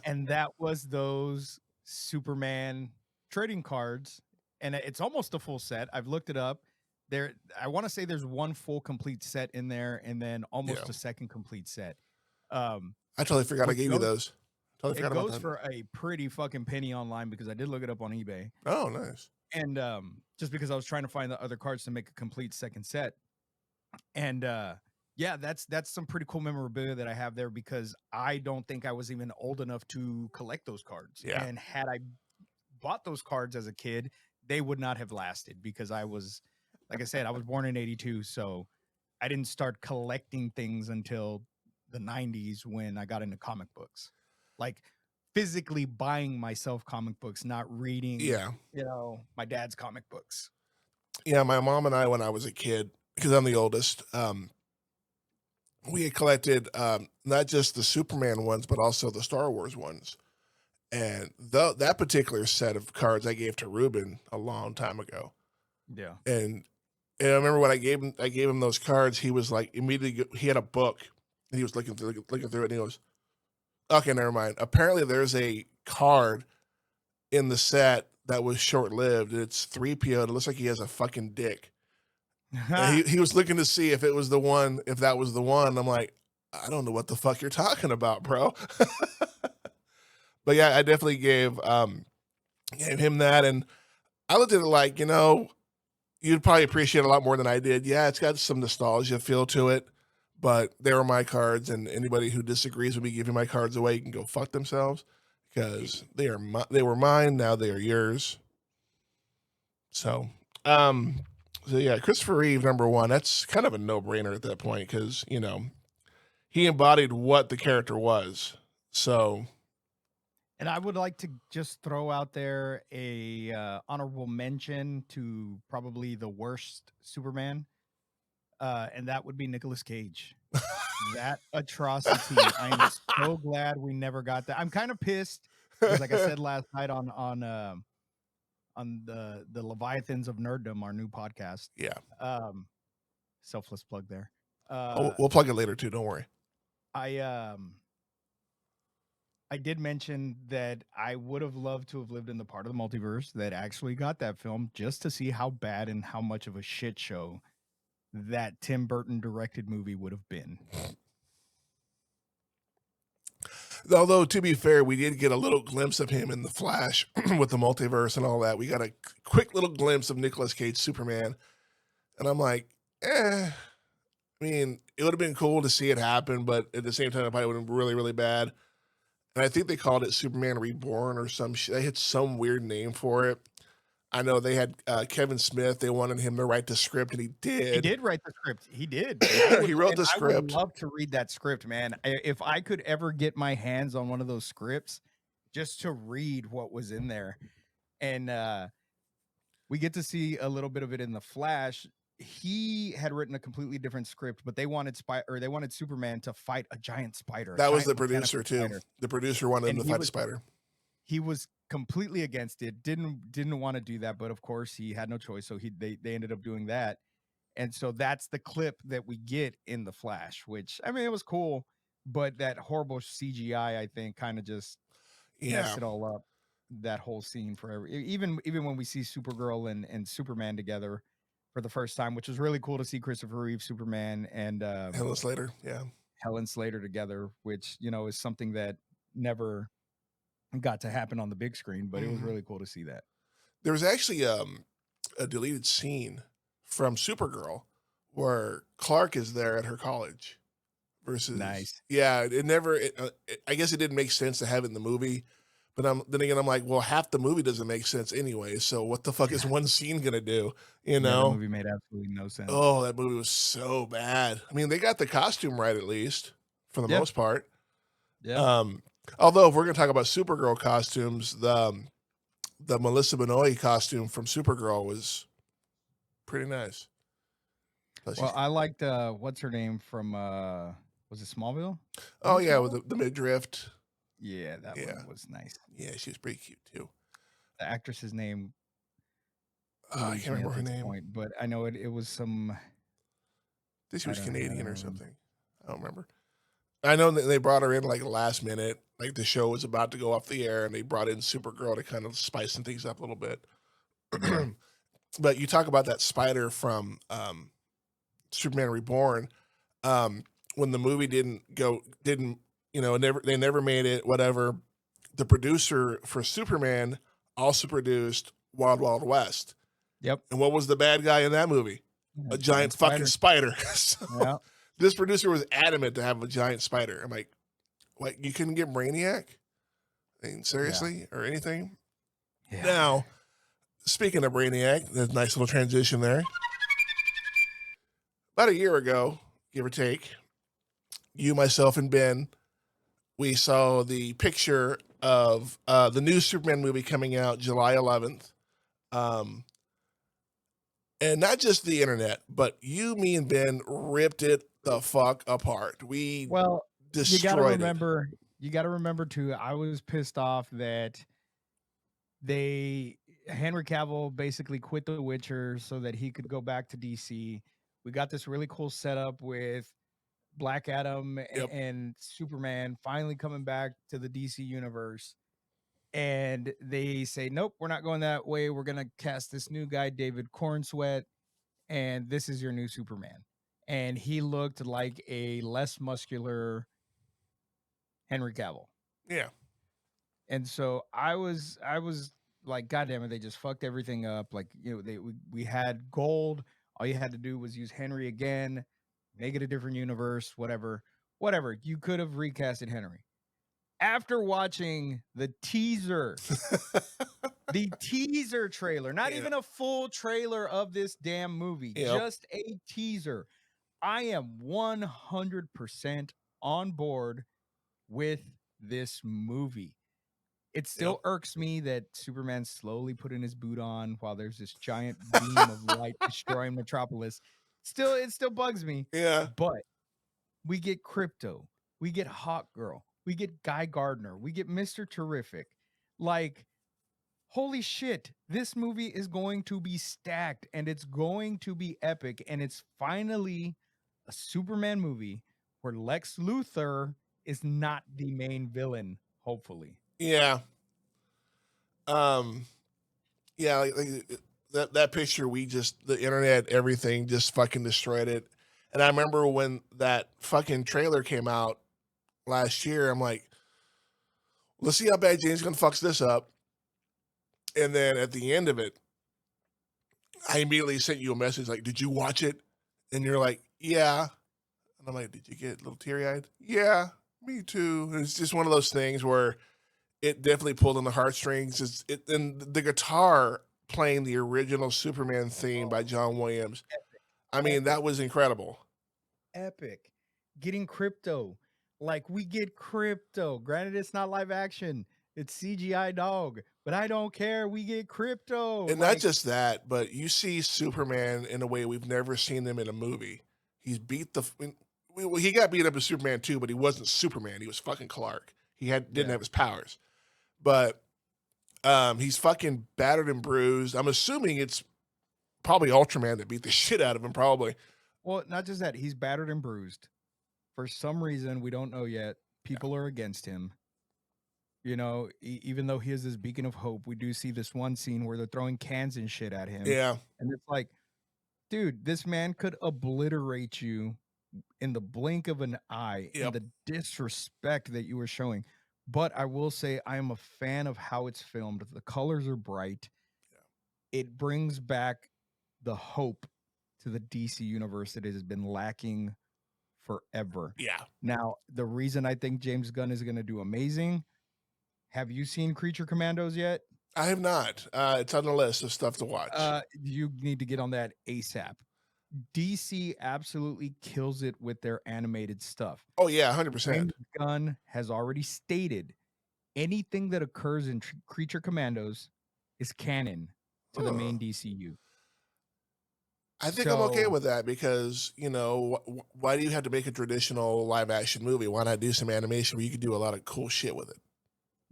And that was those Superman trading cards. And it's almost a full set. I've looked it up. There, I want to say there's one full complete set in there, and then almost a second complete set. I totally forgot I gave you those. Totally forgot it about goes that. for a pretty fucking penny online because I did look it up on eBay. Oh, nice. And just because I was trying to find the other cards to make a complete second set. And yeah, that's some pretty cool memorabilia that I have there because I don't think I was even old enough to collect those cards. Yeah. And had I bought those cards as a kid, they would not have lasted because I was, like I said, I was born in 82. So I didn't start collecting things until the 90s when I got into comic books. Like physically buying myself comic books, not reading, you know, my dad's comic books. Yeah, my mom and I, when I was a kid, because I'm the oldest, we had collected not just the Superman ones, but also the Star Wars ones. And that particular set of cards I gave to Ruben a long time ago. Yeah. And I remember when I gave him those cards, he was like immediately he had a book and he was looking through it and he goes, "Okay, never mind. Apparently there's a card in the set that was short-lived. It's 3PO. It looks like he has a fucking dick." And he was looking to see if it was the one, if that was the one. I'm like, I don't know what the fuck you're talking about, bro. But yeah, I definitely gave him that. And I looked at it like, you know, you'd probably appreciate it a lot more than I did. Yeah, it's got some nostalgia feel to it, but they were my cards. And anybody who disagrees with me giving my cards away can go fuck themselves because they were mine. Now they are yours. So yeah, Christopher Reeve, number one, that's kind of a no-brainer at that point because, you know, he embodied what the character was. So, and I would like to just throw out there a honorable mention to probably the worst Superman, and that would be Nicolas Cage. That atrocity. I am so glad we never got that. I'm kind of pissed because, like I said last night on the Leviathans of Nerddom, our new podcast. Yeah. Selfless plug there. We'll plug it later too. Don't worry. I did mention that I would have loved to have lived in the part of the multiverse that actually got that film just to see how bad and how much of a shit show that Tim Burton directed movie would have been. Although, to be fair, we did get a little glimpse of him in The Flash with the multiverse and all that. We got a quick little glimpse of Nicolas Cage Superman. And I'm like, I mean, it would have been cool to see it happen, but at the same time, it probably would have been really, really bad. And I think they called it Superman Reborn or some shit. They had some weird name for it. I know they had Kevin Smith. They wanted him to write the script, and he did. He did write the script. He did. He wrote the I script. would love to read that script, man. If I could ever get my hands on one of those scripts, just to read what was in there, and we get to see a little bit of it in the Flash. He had written a completely different script, but they wanted Superman to fight a giant spider. That was the producer too. Spider. The producer wanted him to fight a spider. He was completely against it. Didn't want to do that, but of course he had no choice. So they ended up doing that, and so that's the clip that we get in the Flash. Which, I mean, it was cool, but that horrible CGI, I think, kind of just messed it all up. That whole scene even when we see Supergirl and Superman together for the first time, which was really cool to see Christopher Reeve Superman and Helen Slater, Helen Slater together, which is something that never got to happen on the big screen, but it was really cool to see that. There was actually a deleted scene from Supergirl where Clark is there at her college versus nice. Yeah, I guess it didn't make sense to have it in the movie. But then again, I'm like, well, half the movie doesn't make sense anyway. So what the fuck is one scene gonna do? The movie made absolutely no sense. Oh, that movie was so bad. I mean, they got the costume right at least for the most part. Yeah. Although if we're gonna talk about Supergirl costumes, the Melissa Benoist costume from Supergirl was pretty nice. Well, I liked what's her name from was it Smallville? Oh yeah, with the midriff. Yeah, that one was nice. Yeah, she was pretty cute too. The actress's name. I can't remember her name. But I know it was some. I think she was Canadian or something. I don't remember. I know that they brought her in like last minute, like the show was about to go off the air, and they brought in Supergirl to kind of spice things up a little bit. But you talk about that spider from Superman Reborn. When the movie didn't they never made it, whatever. The producer for Superman also produced Wild Wild West. Yep. And what was the bad guy in that movie? A giant fucking spider. So this producer was adamant to have a giant spider. I'm like, what, you couldn't get Brainiac? I mean, seriously? Or anything? Yeah. Now, speaking of Brainiac, there's a nice little transition there. About a year ago, give or take, you, myself, and Ben, we saw the picture of the new Superman movie coming out July 11th. And not just the internet, but you, me, and Ben ripped it the fuck apart. We destroyed you gotta remember too, I was pissed off that Henry Cavill basically quit The Witcher so that he could go back to DC. We got this really cool setup with Black Adam and Superman finally coming back to the DC universe. And they say, nope, we're not going that way. We're going to cast this new guy, David Cornsweet, and this is your new Superman. And he looked like a less muscular Henry Cavill. Yeah. And so I was like, God damn it, they just fucked everything up. Like, we had gold. All you had to do was use Henry again, make it a different universe, whatever. You could have recasted Henry. After watching the teaser, the teaser trailer, not even a full trailer of this damn movie, just a teaser, I am 100% on board with this movie. It still irks me that Superman slowly putting his boot on while there's this giant beam of light destroying Metropolis. It still bugs me. Yeah. But we get Crypto. We get Hawk Girl. We get Guy Gardner. We get Mr. Terrific. Like, holy shit, this movie is going to be stacked and it's going to be epic. And it's finally a Superman movie where Lex Luthor is not the main villain, hopefully. Yeah. Yeah, that picture, the internet, everything just fucking destroyed it. And I remember when that fucking trailer came out last year, I'm like, let's see how bad James gonna fucks this up. And then at the end of it, I immediately sent you a message like, did you watch it? And you're like, yeah. And I'm like, did you get a little teary-eyed? Yeah, me too. And it's just one of those things where it definitely pulled on the heartstrings. And the guitar playing the original Superman theme by John Williams. I mean, that was incredible. Epic. Getting crypto. Like, we get crypto. Granted, it's not live action. It's CGI, dog. But I don't care. We get crypto. And not just that, but you see Superman in a way we've never seen him in a movie. He's beat he got beat up as Superman too, but he wasn't Superman. He was fucking Clark. He didn't have his powers. But he's fucking battered and bruised. I'm assuming it's probably Ultraman that beat the shit out of him, probably. Well, not just that. He's battered and bruised. For some reason, we don't know yet, people are against him. You know, even though he is this beacon of hope, we do see this one scene where they're throwing cans and shit at him. Yeah. And it's like, dude, this man could obliterate you in the blink of an eye. And the disrespect that you were showing. But I will say I am a fan of how it's filmed. The colors are bright. It brings back the hope to the DC universe that has been lacking forever. Yeah. Now, the reason I think James Gunn is going to do amazing. Have you seen Creature Commandos yet? I have not. It's on the list of stuff to watch. You need to get on that ASAP. DC absolutely kills it with their animated stuff. Oh, yeah, 100%. James Gunn has already stated anything that occurs in Creature Commandos is canon to the main DCU. I think I'm okay with that because, you know, why do you have to make a traditional live action movie? Why not do some animation where you could do a lot of cool shit with it?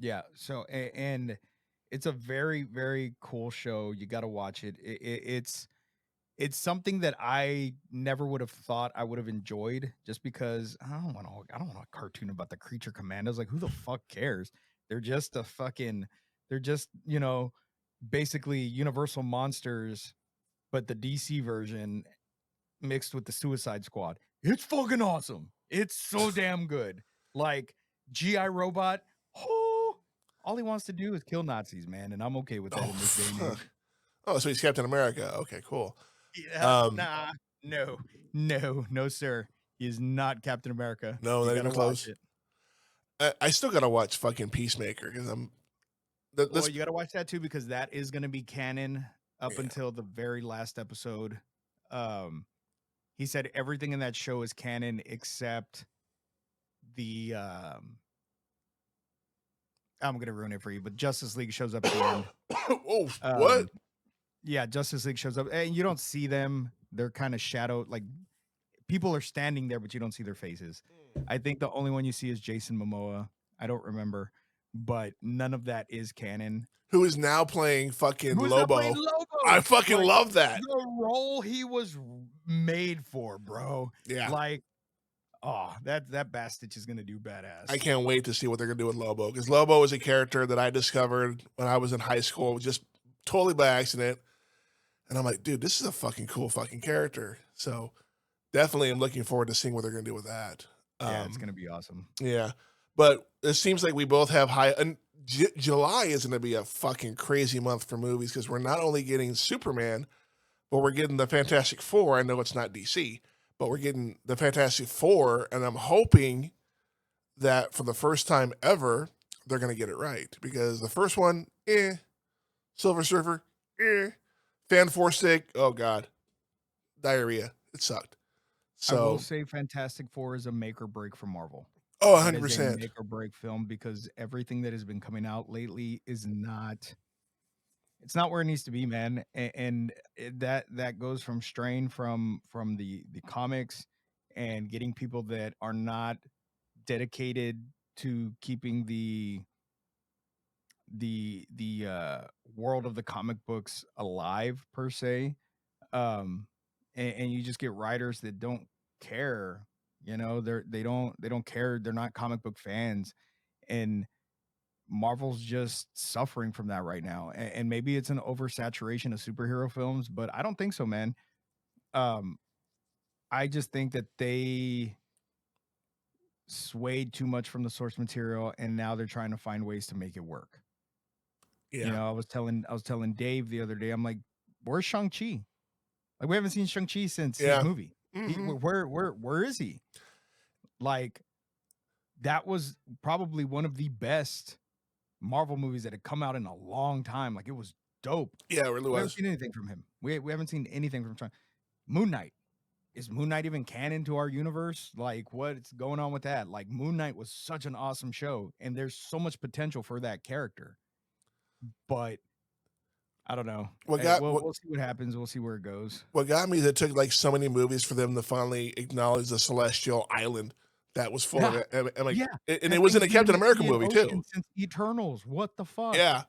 Yeah. So, and it's a very, very cool show. You got to watch it. It's something that I never would have thought I would have enjoyed just because I don't want a cartoon about the Creature Commandos. Like, who the fuck cares? They're just you know, basically Universal monsters, but the DC version mixed with the Suicide Squad. It's fucking awesome. It's so damn good. Like G.I. Robot, all he wants to do is kill Nazis, man, and I'm okay with that in this day and age. Oh, so he's Captain America. Okay, cool. Yeah, no, sir. He is not Captain America. No, not even close. I still gotta watch fucking Peacemaker because Well, you gotta watch that too because that is gonna be canon up until the very last episode. He said everything in that show is canon except the I'm gonna ruin it for you, but Justice League shows up at the end. Oh, what? Yeah, Justice League shows up, and you don't see them. They're kind of shadowed, like people are standing there, but you don't see their faces. I think the only one you see is Jason Momoa. I don't remember, but none of that is canon. Who is now playing fucking Lobo. I fucking love that. The role he was made for, bro. Yeah. Like, oh, that bastard is gonna do badass. I can't wait to see what they're gonna do with Lobo because Lobo is a character that I discovered when I was in high school, just totally by accident. And I'm like, dude, this is a fucking cool fucking character. So definitely I'm looking forward to seeing what they're going to do with that. Yeah, it's going to be awesome. Yeah. But it seems like we both have high... And July is going to be a fucking crazy month for movies because we're not only getting Superman, but we're getting the Fantastic Four. I know it's not DC, but we're getting the Fantastic Four. And I'm hoping that for the first time ever, they're going to get it right. Because the first one, Silver Surfer, Fan Four Stick, oh God. Diarrhea. It sucked. So I will say Fantastic Four is a make or break for Marvel. Oh, 100%. It is a make or break film because everything that has been coming out lately is not where it needs to be, man. And that goes from straying from the comics and getting people that are not dedicated to keeping the world of the comic books alive per se, and you just get writers that don't care, you know, they don't care, they're not comic book fans, and Marvel's just suffering from that right now. And maybe it's an oversaturation of superhero films, but I don't think so, man. I just think that they swayed too much from the source material and now they're trying to find ways to make it work. Yeah. You know, I was telling Dave the other day, I'm like, where's Shang-Chi? Like, we haven't seen Shang-Chi since his movie. Where is he? Like, that was probably one of the best Marvel movies that had come out in a long time. Like, it was dope. Yeah, it really We haven't was. seen anything from him. We haven't seen anything from him. Moon Knight. Is Moon Knight even canon to our universe? Like, what's going on with that? Like, Moon Knight was such an awesome show, and there's so much potential for that character. But I don't know. We'll see what happens. We'll see where it goes. What got me is it took like so many movies for them to finally acknowledge the celestial island that was full of it. And like, and it was in a Captain America movie too. Since Eternals, what the fuck? Yeah.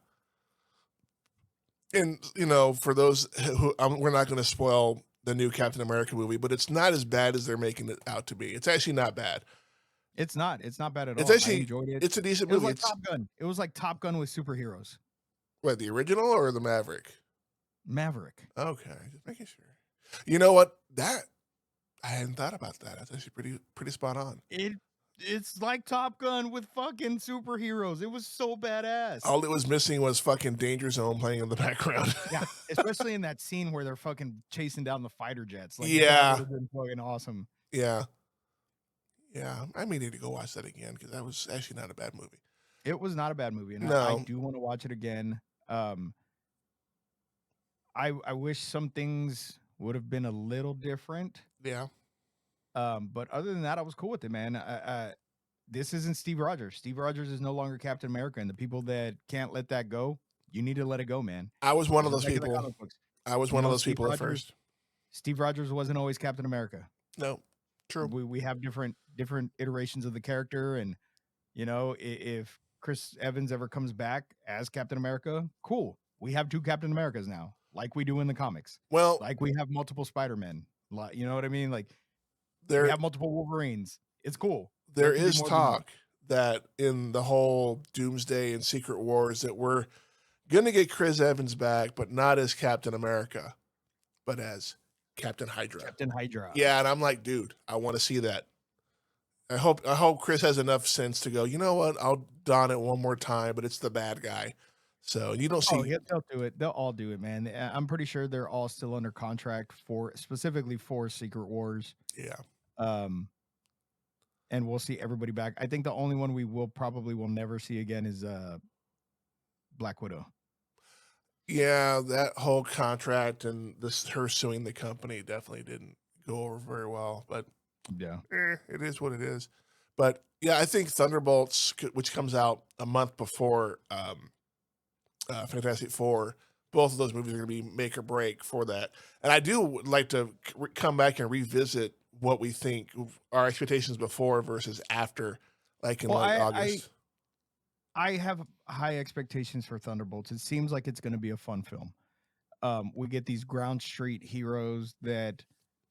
And you know, for those who we're not going to spoil the new Captain America movie, but it's not as bad as they're making it out to be. It's actually not bad. It's not bad at all. It's actually, I enjoyed it. It's a decent movie. It was like Top Gun. It was like Top Gun with superheroes. What, the original or the Maverick? Maverick. Okay, just making sure. You know what? That I hadn't thought about that. That's actually pretty spot on. It's like Top Gun with fucking superheroes. It was so badass. All it was missing was fucking Danger Zone playing in the background. Yeah, especially in that scene where they're fucking chasing down the fighter jets. Like, yeah, that would have been fucking awesome. Yeah. I may need to go watch that again because that was actually not a bad movie. It was not a bad movie, and no. I do want to watch it again. I wish some things would have been a little different. Yeah. But other than that, I was cool with it, man. This isn't Steve Rogers. Steve Rogers is no longer Captain America, and the people that can't let that go, you need to let it go, man. I was one of those people. I was one of those people at first. Steve Rogers wasn't always Captain America. No, true. We have different iterations of the character, and you know, if Chris Evans ever comes back as Captain America, cool. We have two Captain Americas now, like we do in the comics. Well, like we have multiple Spider-Men. You know what I mean? Like, we have multiple Wolverines. It's cool. There is talk that in the whole Doomsday and Secret Wars that we're going to get Chris Evans back, but not as Captain America, but as Captain Hydra. Captain Hydra. Yeah, and I'm like, dude, I want to see that. I hope Chris has enough sense to go, you know what? I'll don it one more time, but it's the bad guy. So you don't see. Oh, they'll do it. They'll all do it, man. I'm pretty sure they're all still under contract specifically for Secret Wars. Yeah. And we'll see everybody back. I think the only one we will never see again is Black Widow. Yeah, that whole contract and her suing the company definitely didn't go over very well. But yeah, it is what it is. But yeah, I think Thunderbolts, which comes out a month before Fantastic Four, both of those movies are going to be make or break for that. And I do like to come back and revisit what we think our expectations before versus after, like in August. I have high expectations for Thunderbolts. It seems like it's going to be a fun film. We get these ground street heroes that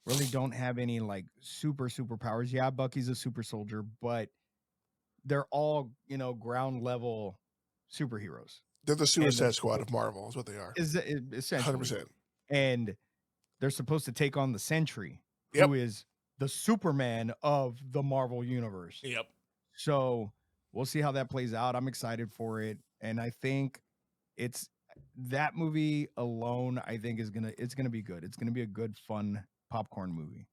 really don't have any like super powers. Yeah, Bucky's a super soldier, but they're all, ground level superheroes. They're the Suicide Squad of Marvel is what they are. Essentially. 100%. And they're supposed to take on the Sentry, who is the Superman of the Marvel universe. Yep. So we'll see how that plays out. I'm excited for it. And I think that movie alone, I think it's gonna be good. It's gonna be a good, fun popcorn movie.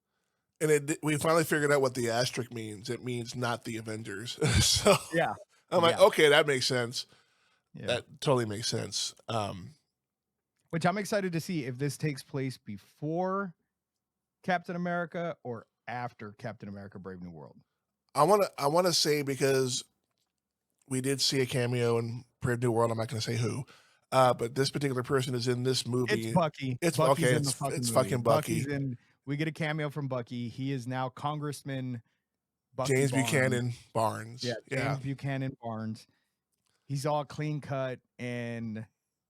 And we finally figured out what the asterisk means. It means not the Avengers. So yeah. I'm like, okay, that makes sense. Yeah. That totally makes sense. Which I'm excited to see if this takes place before Captain America or after Captain America: Brave New World. I want to say, because we did see a cameo in Brave New World. I'm not going to say who, but this particular person is in this movie. It's Bucky. It's Bucky's okay. In the It's movie. fucking Bucky. We get a cameo from Bucky. He is now Congressman Bucky James Barnes. Buchanan Barnes. Yeah, James Buchanan Barnes. He's all clean cut and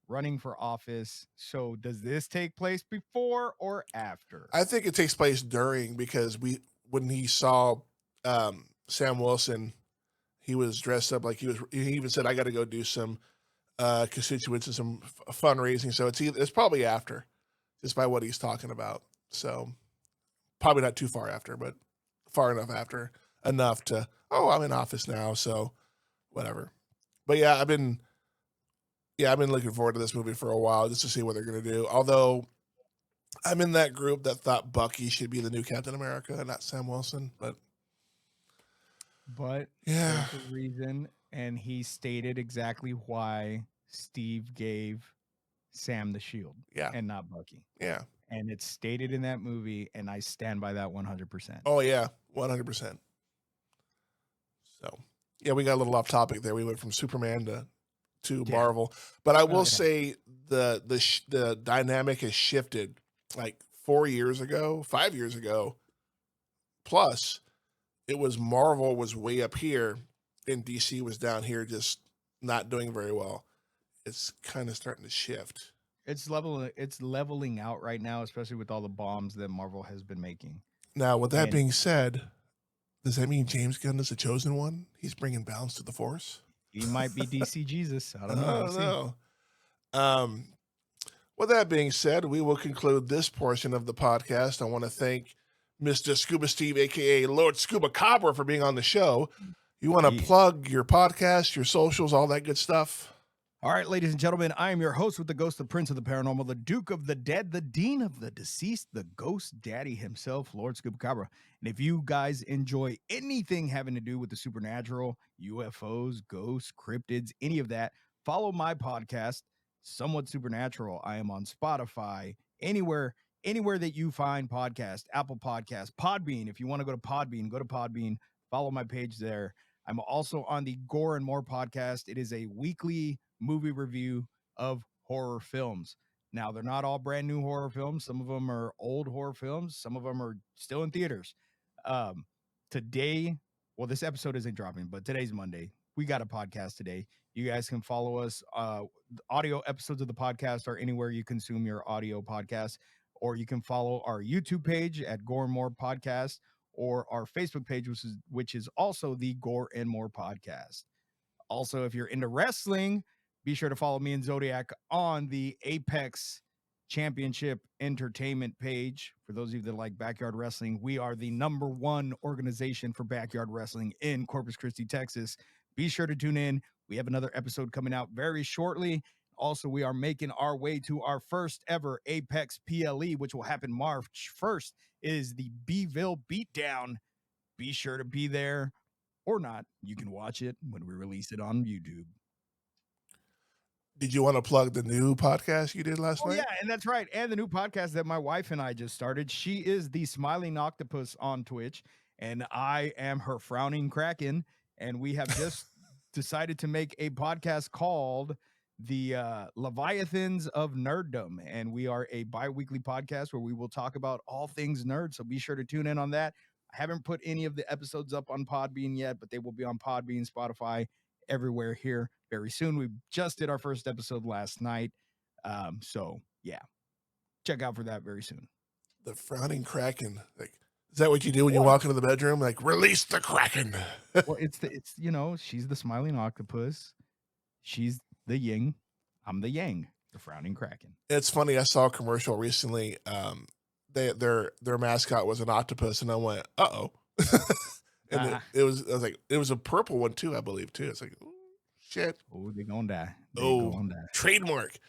running for office. So does this take place before or after? I think it takes place during, because when he saw Sam Wilson, he was dressed up like he even said, I got to go do some constituents and some fundraising. So it's probably after, just by what he's talking about. So probably not too far after, but far enough after, enough to, I'm in office now. So whatever. But yeah, I've been looking forward to this movie for a while just to see what they're going to do. Although I'm in that group that thought Bucky should be the new Captain America, not Sam Wilson. But there's a reason, and he stated exactly why Steve gave Sam the shield, and not Bucky. Yeah. And it's stated in that movie, and I stand by that 100%. Oh yeah, 100%. So yeah, we got a little off topic there. We went from Superman to Marvel, but I will say the dynamic has shifted. Like 5 years ago, plus it was Marvel was way up here and DC was down here, just not doing very well. It's kind of starting to shift. It's leveling out right now, especially with all the bombs that Marvel has been making. Now, with that being said, does that mean James Gunn is the chosen one? He's bringing balance to the Force? He might be DC Jesus. I don't know. With that being said, we will conclude this portion of the podcast. I want to thank Mr. Scuba Steve, a.k.a. Lord Scuba Cabra, for being on the show. You want to plug your podcast, your socials, all that good stuff? All right, ladies and gentlemen, I am your host with the ghost, the prince of the paranormal, the duke of the dead, the dean of the deceased, the ghost daddy himself, Lord Scuba Cabra. And if you guys enjoy anything having to do with the supernatural, UFOs, ghosts, cryptids, any of that, follow my podcast, Somewhat Supernatural. I am on Spotify, anywhere that you find podcast, Apple Podcast, Podbean. If you want to go to Podbean, follow my page there. I'm also on the Gore and More podcast. It is a weekly movie review of horror films. Now, they're not all brand new horror films. Some of them are old horror films. Some of them are still in theaters. Today, well, this episode isn't dropping, but today's Monday. We got a podcast today. You guys can follow us. Audio episodes of the podcast are anywhere you consume your audio podcast, or you can follow our YouTube page at Gore and More Podcast, or our Facebook page, which is also the Gore and More Podcast. Also, if you're into wrestling, be sure to follow me and Zodiac on the Apex Championship Entertainment page. For those of you that like backyard wrestling, we are the #1 organization for backyard wrestling in Corpus Christi, Texas. Be sure to tune in. We have another episode coming out very shortly. Also, we are making our way to our first ever Apex PLE, which will happen March 1st. It is the Beeville Beatdown. Be sure to be there, or not. You can watch it when we release it on YouTube. Did you want to plug the new podcast you did last night? Yeah, and that's right. And the new podcast that my wife and I just started. She is the Smiling Octopus on Twitch, and I am her Frowning Kraken. And we have just decided to make a podcast called the Leviathans of Nerddom. And we are a bi-weekly podcast where we will talk about all things nerd. So be sure to tune in on that. I haven't put any of the episodes up on Podbean yet, but they will be on Podbean, Spotify, everywhere here very soon. We just did our first episode last night. So yeah, check out for that very soon. The Frowning Kraken. Like, is that what you do when you walk into the bedroom? Like, release the Kraken. Well, it's she's the Smiling Octopus. She's the yin. I'm the yang, the Frowning Kraken. It's funny. I saw a commercial recently. Their mascot was an octopus, and I went, uh-oh. And it was a purple one too, I believe, too. It's like, oh, shit. Oh, they're gonna die. Trademark.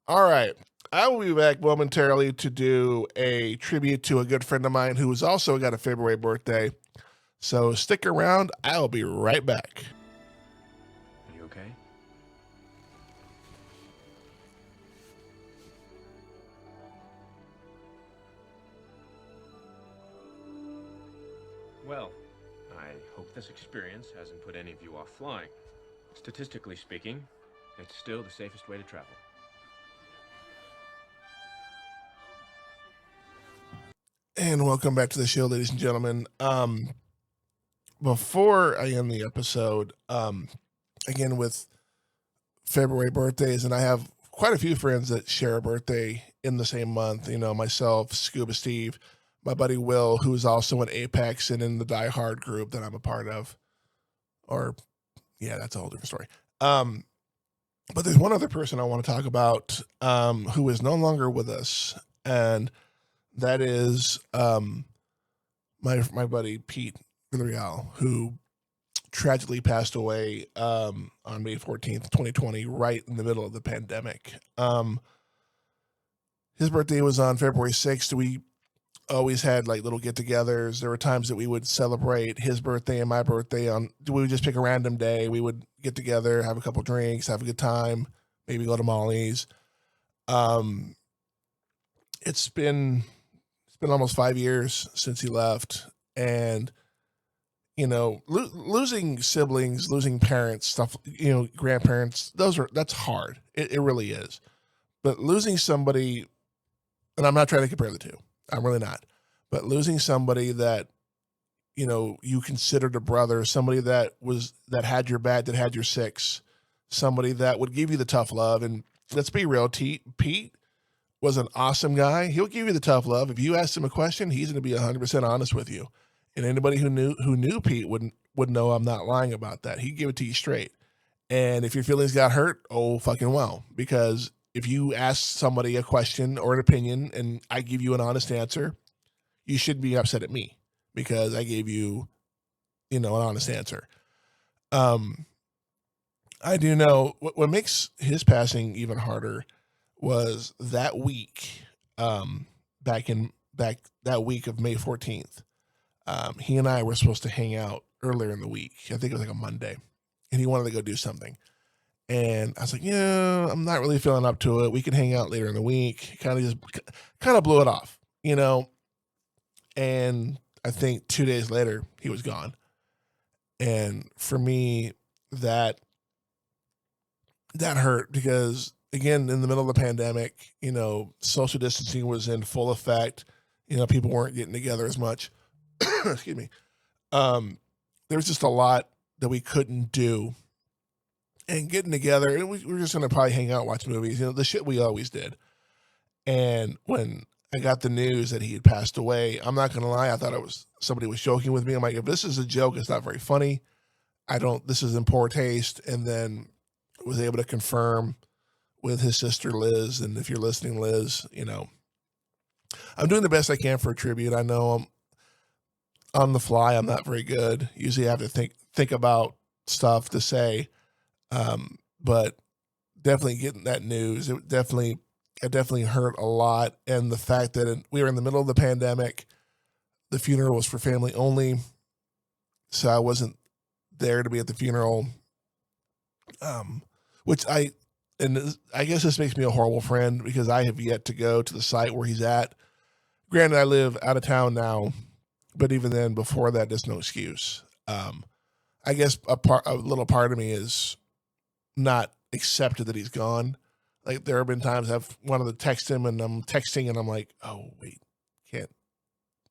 All right. I will be back momentarily to do a tribute to a good friend of mine who has also got a February birthday. So stick around. I'll be right back. Are you okay? Well, I hope this experience hasn't put any of you off flying. Statistically speaking, it's still the safest way to travel. And welcome back to the show, ladies and gentlemen. Before I end the episode, again with February birthdays, and I have quite a few friends that share a birthday in the same month. You know, myself, Scuba Steve, my buddy Will, who's also in Apex and in the Die Hard group that I'm a part of. Or, yeah, that's a whole different story. But there's one other person I want to talk about who is no longer with us, and that is my buddy Pete Villarreal, who tragically passed away on May 14th, 2020, right in the middle of the pandemic. his birthday was on February 6th. We always had like little get-togethers. There were times that we would celebrate his birthday and my birthday we would just pick a random day. We would get together, have a couple drinks, have a good time, maybe go to Molly's. It's been almost 5 years since he left, and losing siblings, losing parents, stuff, grandparents, that's hard. It really is. But losing somebody, and I'm not trying to compare the two, I'm really not, but losing somebody that, you considered a brother, somebody that had your back, that had your six, somebody that would give you the tough love. And let's be real, Pete was an awesome guy. He'll give you the tough love. If you ask him a question, he's going to be 100% honest with you. And anybody who knew Pete would know I'm not lying about that. He'd give it to you straight. And if your feelings got hurt, oh fucking well. Because if you ask somebody a question or an opinion and I give you an honest answer, you shouldn't be upset at me because I gave you, an honest answer. I do know what makes his passing even harder was that week, back that week of May 14th. He and I were supposed to hang out earlier in the week. I think it was like a Monday, and he wanted to go do something. And I was like, yeah, I'm not really feeling up to it. We can hang out later in the week. Kind of blew it off, and I think 2 days later he was gone. And for me, that hurt because again, in the middle of the pandemic, social distancing was in full effect. People weren't getting together as much. Excuse me. There was just a lot that we couldn't do, and getting together, and we were just going to probably hang out, watch movies, the shit we always did. And when I got the news that he had passed away, I'm not going to lie, I thought somebody was joking with me. I'm like, if this is a joke, it's not very funny. This is in poor taste. And then was able to confirm with his sister Liz, and if you're listening, Liz, I'm doing the best I can for a tribute. I know I'm on the fly. I'm not very good. Usually I have to think about stuff to say. But definitely getting that news, it definitely hurt a lot. And the fact that we were in the middle of the pandemic, the funeral was for family only. So I wasn't there to be at the funeral. Which I guess this makes me a horrible friend because I have yet to go to the site where he's at. Granted, I live out of town now, but even then, before that, there's no excuse. I guess a little part of me is not accepted that he's gone. Like there have been times I've wanted to text him and I'm texting and I'm like, oh wait, can't.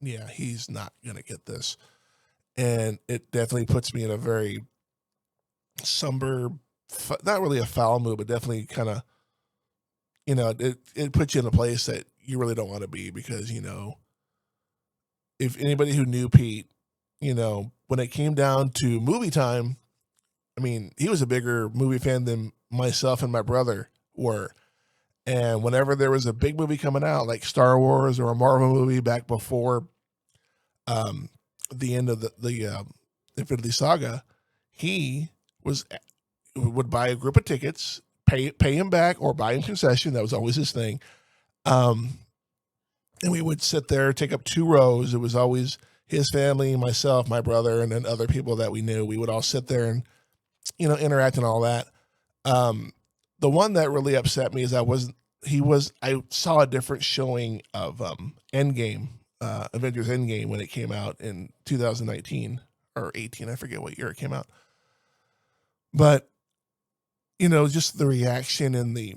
Yeah, he's not gonna get this, and it definitely puts me in a very somber, not really a foul mood, but definitely kind of, it puts you in a place that you really don't want to be because, if anybody who knew Pete, when it came down to movie time, I mean, he was a bigger movie fan than myself and my brother were. And whenever there was a big movie coming out, like Star Wars or a Marvel movie back before the end of the Infinity Saga, he would buy a group of tickets, pay him back or buy him concession. That was always his thing. And we would sit there, take up 2 rows. It was always his family, myself, my brother, and then other people that we knew. We would all sit there and, interact and all that. The one that really upset me is I saw a different showing of Endgame, Avengers Endgame when it came out in 2019 or 18. I forget what year it came out. But, just the reaction and the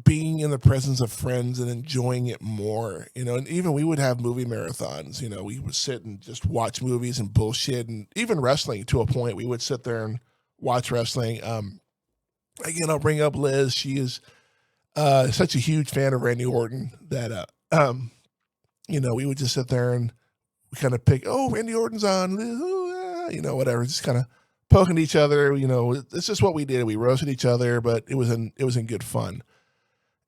being in the presence of friends and enjoying it more, and even we would have movie marathons, we would sit and just watch movies and bullshit, and even wrestling to a point. We would sit there and watch wrestling. Again, I'll bring up Liz. She is such a huge fan of Randy Orton that, we would just sit there and kind of pick, oh, Randy Orton's on, Liz, whatever, just kind of poking each other. It's just what we did. We roasted each other, but it was in good fun.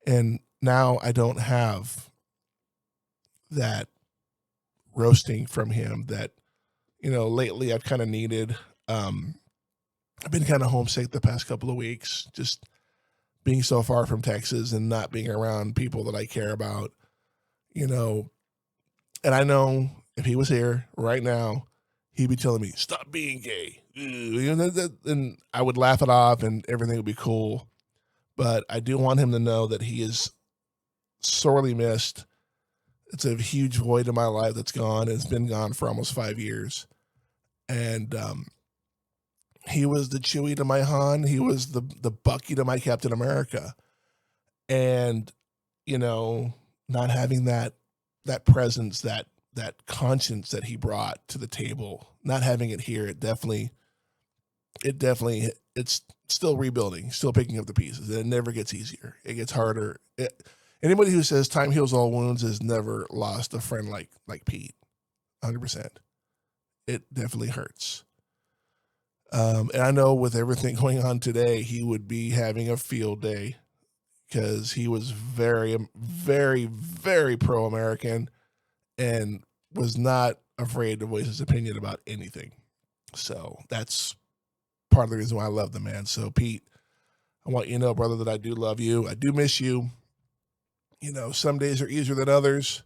And now I don't have that roasting from him that, lately I've kind of needed. I've been kind of homesick the past couple of weeks, just being so far from Texas and not being around people that I care about, you know. And I know if he was here right now, he'd be telling me, stop being gay. You know, and I would laugh it off and everything would be cool. But I do want him to know that he is sorely missed. It's a huge void in my life that's gone. It's been gone for almost 5 years. And he was the Chewie to my Han. He was the Bucky to my Captain America. And, you know, not having that presence, that conscience that he brought to the table, not having it here, it's still rebuilding, still picking up the pieces. And it never gets easier. It gets harder. Anybody who says time heals all wounds has never lost a friend like Pete. 100%. It definitely hurts. And I know with everything going on today, he would be having a field day because he was very, very, very pro-American and was not afraid to voice his opinion about anything. So that's part of the reason why I love the man. So Pete, I want you to know, brother, that I do love you. I do miss you. You know, some days are easier than others,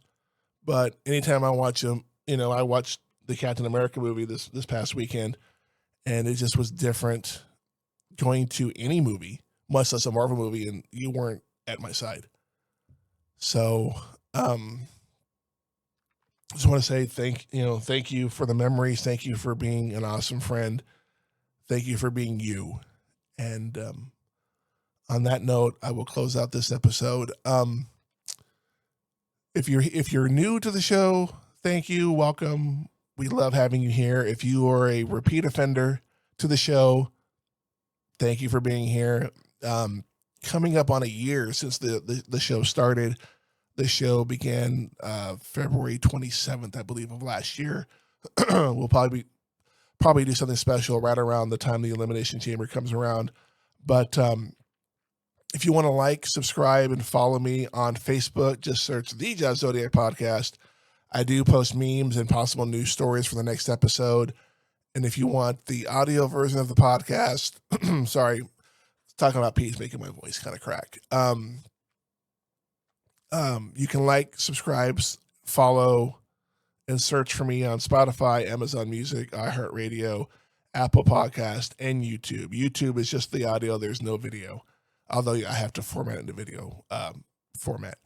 but anytime I watch him, you know, I watched the Captain America movie this past weekend, and it just was different going to any movie, much less a Marvel movie, and you weren't at my side. So, just want to say thank you for the memories. Thank you for being an awesome friend. Thank you for being you. And on that note, I will close out this episode. If you're new to the show, thank you. Welcome. We love having you here. If you are a repeat offender to the show, thank you for being here. Coming up on a year since the show started. The show began February 27th, I believe, of last year. We'll probably do something special right around the time the Elimination Chamber comes around. But if you want to like, subscribe, and follow me on Facebook, just search the Josh Zodiac Podcast. I do post memes and possible news stories for the next episode. And if you want the audio version of the podcast, sorry, talking about Pete's making my voice kind of crack. You can like, subscribe, follow, and search for me on Spotify, Amazon Music, iHeartRadio, Apple Podcast, and YouTube. YouTube is just the audio. There's no video, although I have to format it into video format.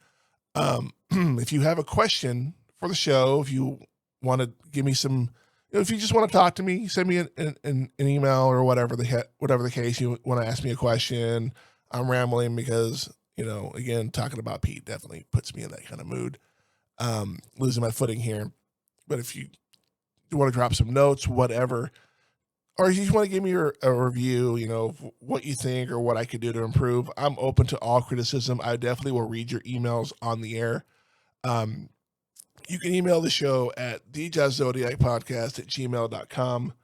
If you have a question for the show, if you want to give me some, if you just want to talk to me, send me an email or whatever the case. You want to ask me a question. I'm rambling because, you know, again, talking about Pete definitely puts me in that kind of mood. Losing my footing here. But if you want to drop some notes, whatever, or if you want to give me a review, you know, what you think or what I could do to improve, I'm open to all criticism. I definitely will read your emails on the air. You can email the show at thejashzodiacpodcast@gmail.com.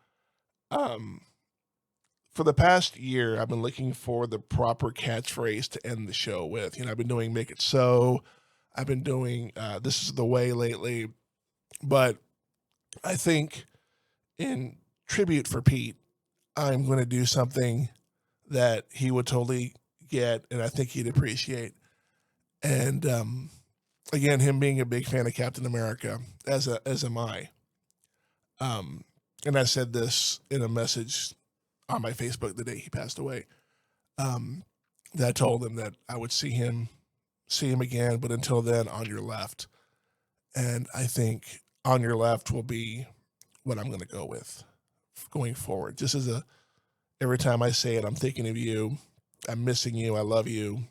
For the past year, I've been looking for the proper catchphrase to end the show with. You know, I've been doing Make It So. I've been doing This Is the Way lately. But I think in tribute for Pete, I'm going to do something that he would totally get and I think he'd appreciate. And again, him being a big fan of Captain America, as am I. And I said this in a message on my Facebook the day he passed away. That I told him that I would see him again, but until then, On Your Left. And I think On Your Left will be what I'm going to go with going forward. Just as every time I say it, I'm thinking of you. I'm missing you. I love you.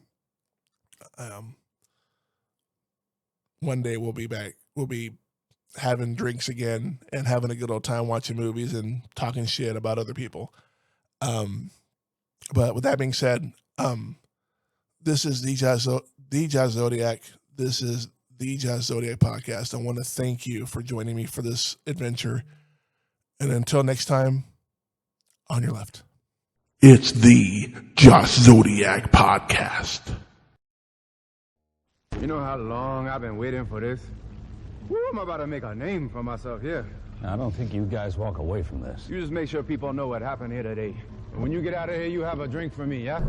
One day we'll be back. We'll be having drinks again and having a good old time watching movies and talking shit about other people. But with that being said, this is the Josh Zodiac. This is the Josh Zodiac Podcast. I want to thank you for joining me for this adventure. And until next time, On Your Left. It's the Josh Zodiac Podcast. You know how long I've been waiting for this? Woo, I'm about to make a name for myself here. I don't think you guys walk away from this. You just make sure people know what happened here today. And when you get out of here, you have a drink for me, yeah?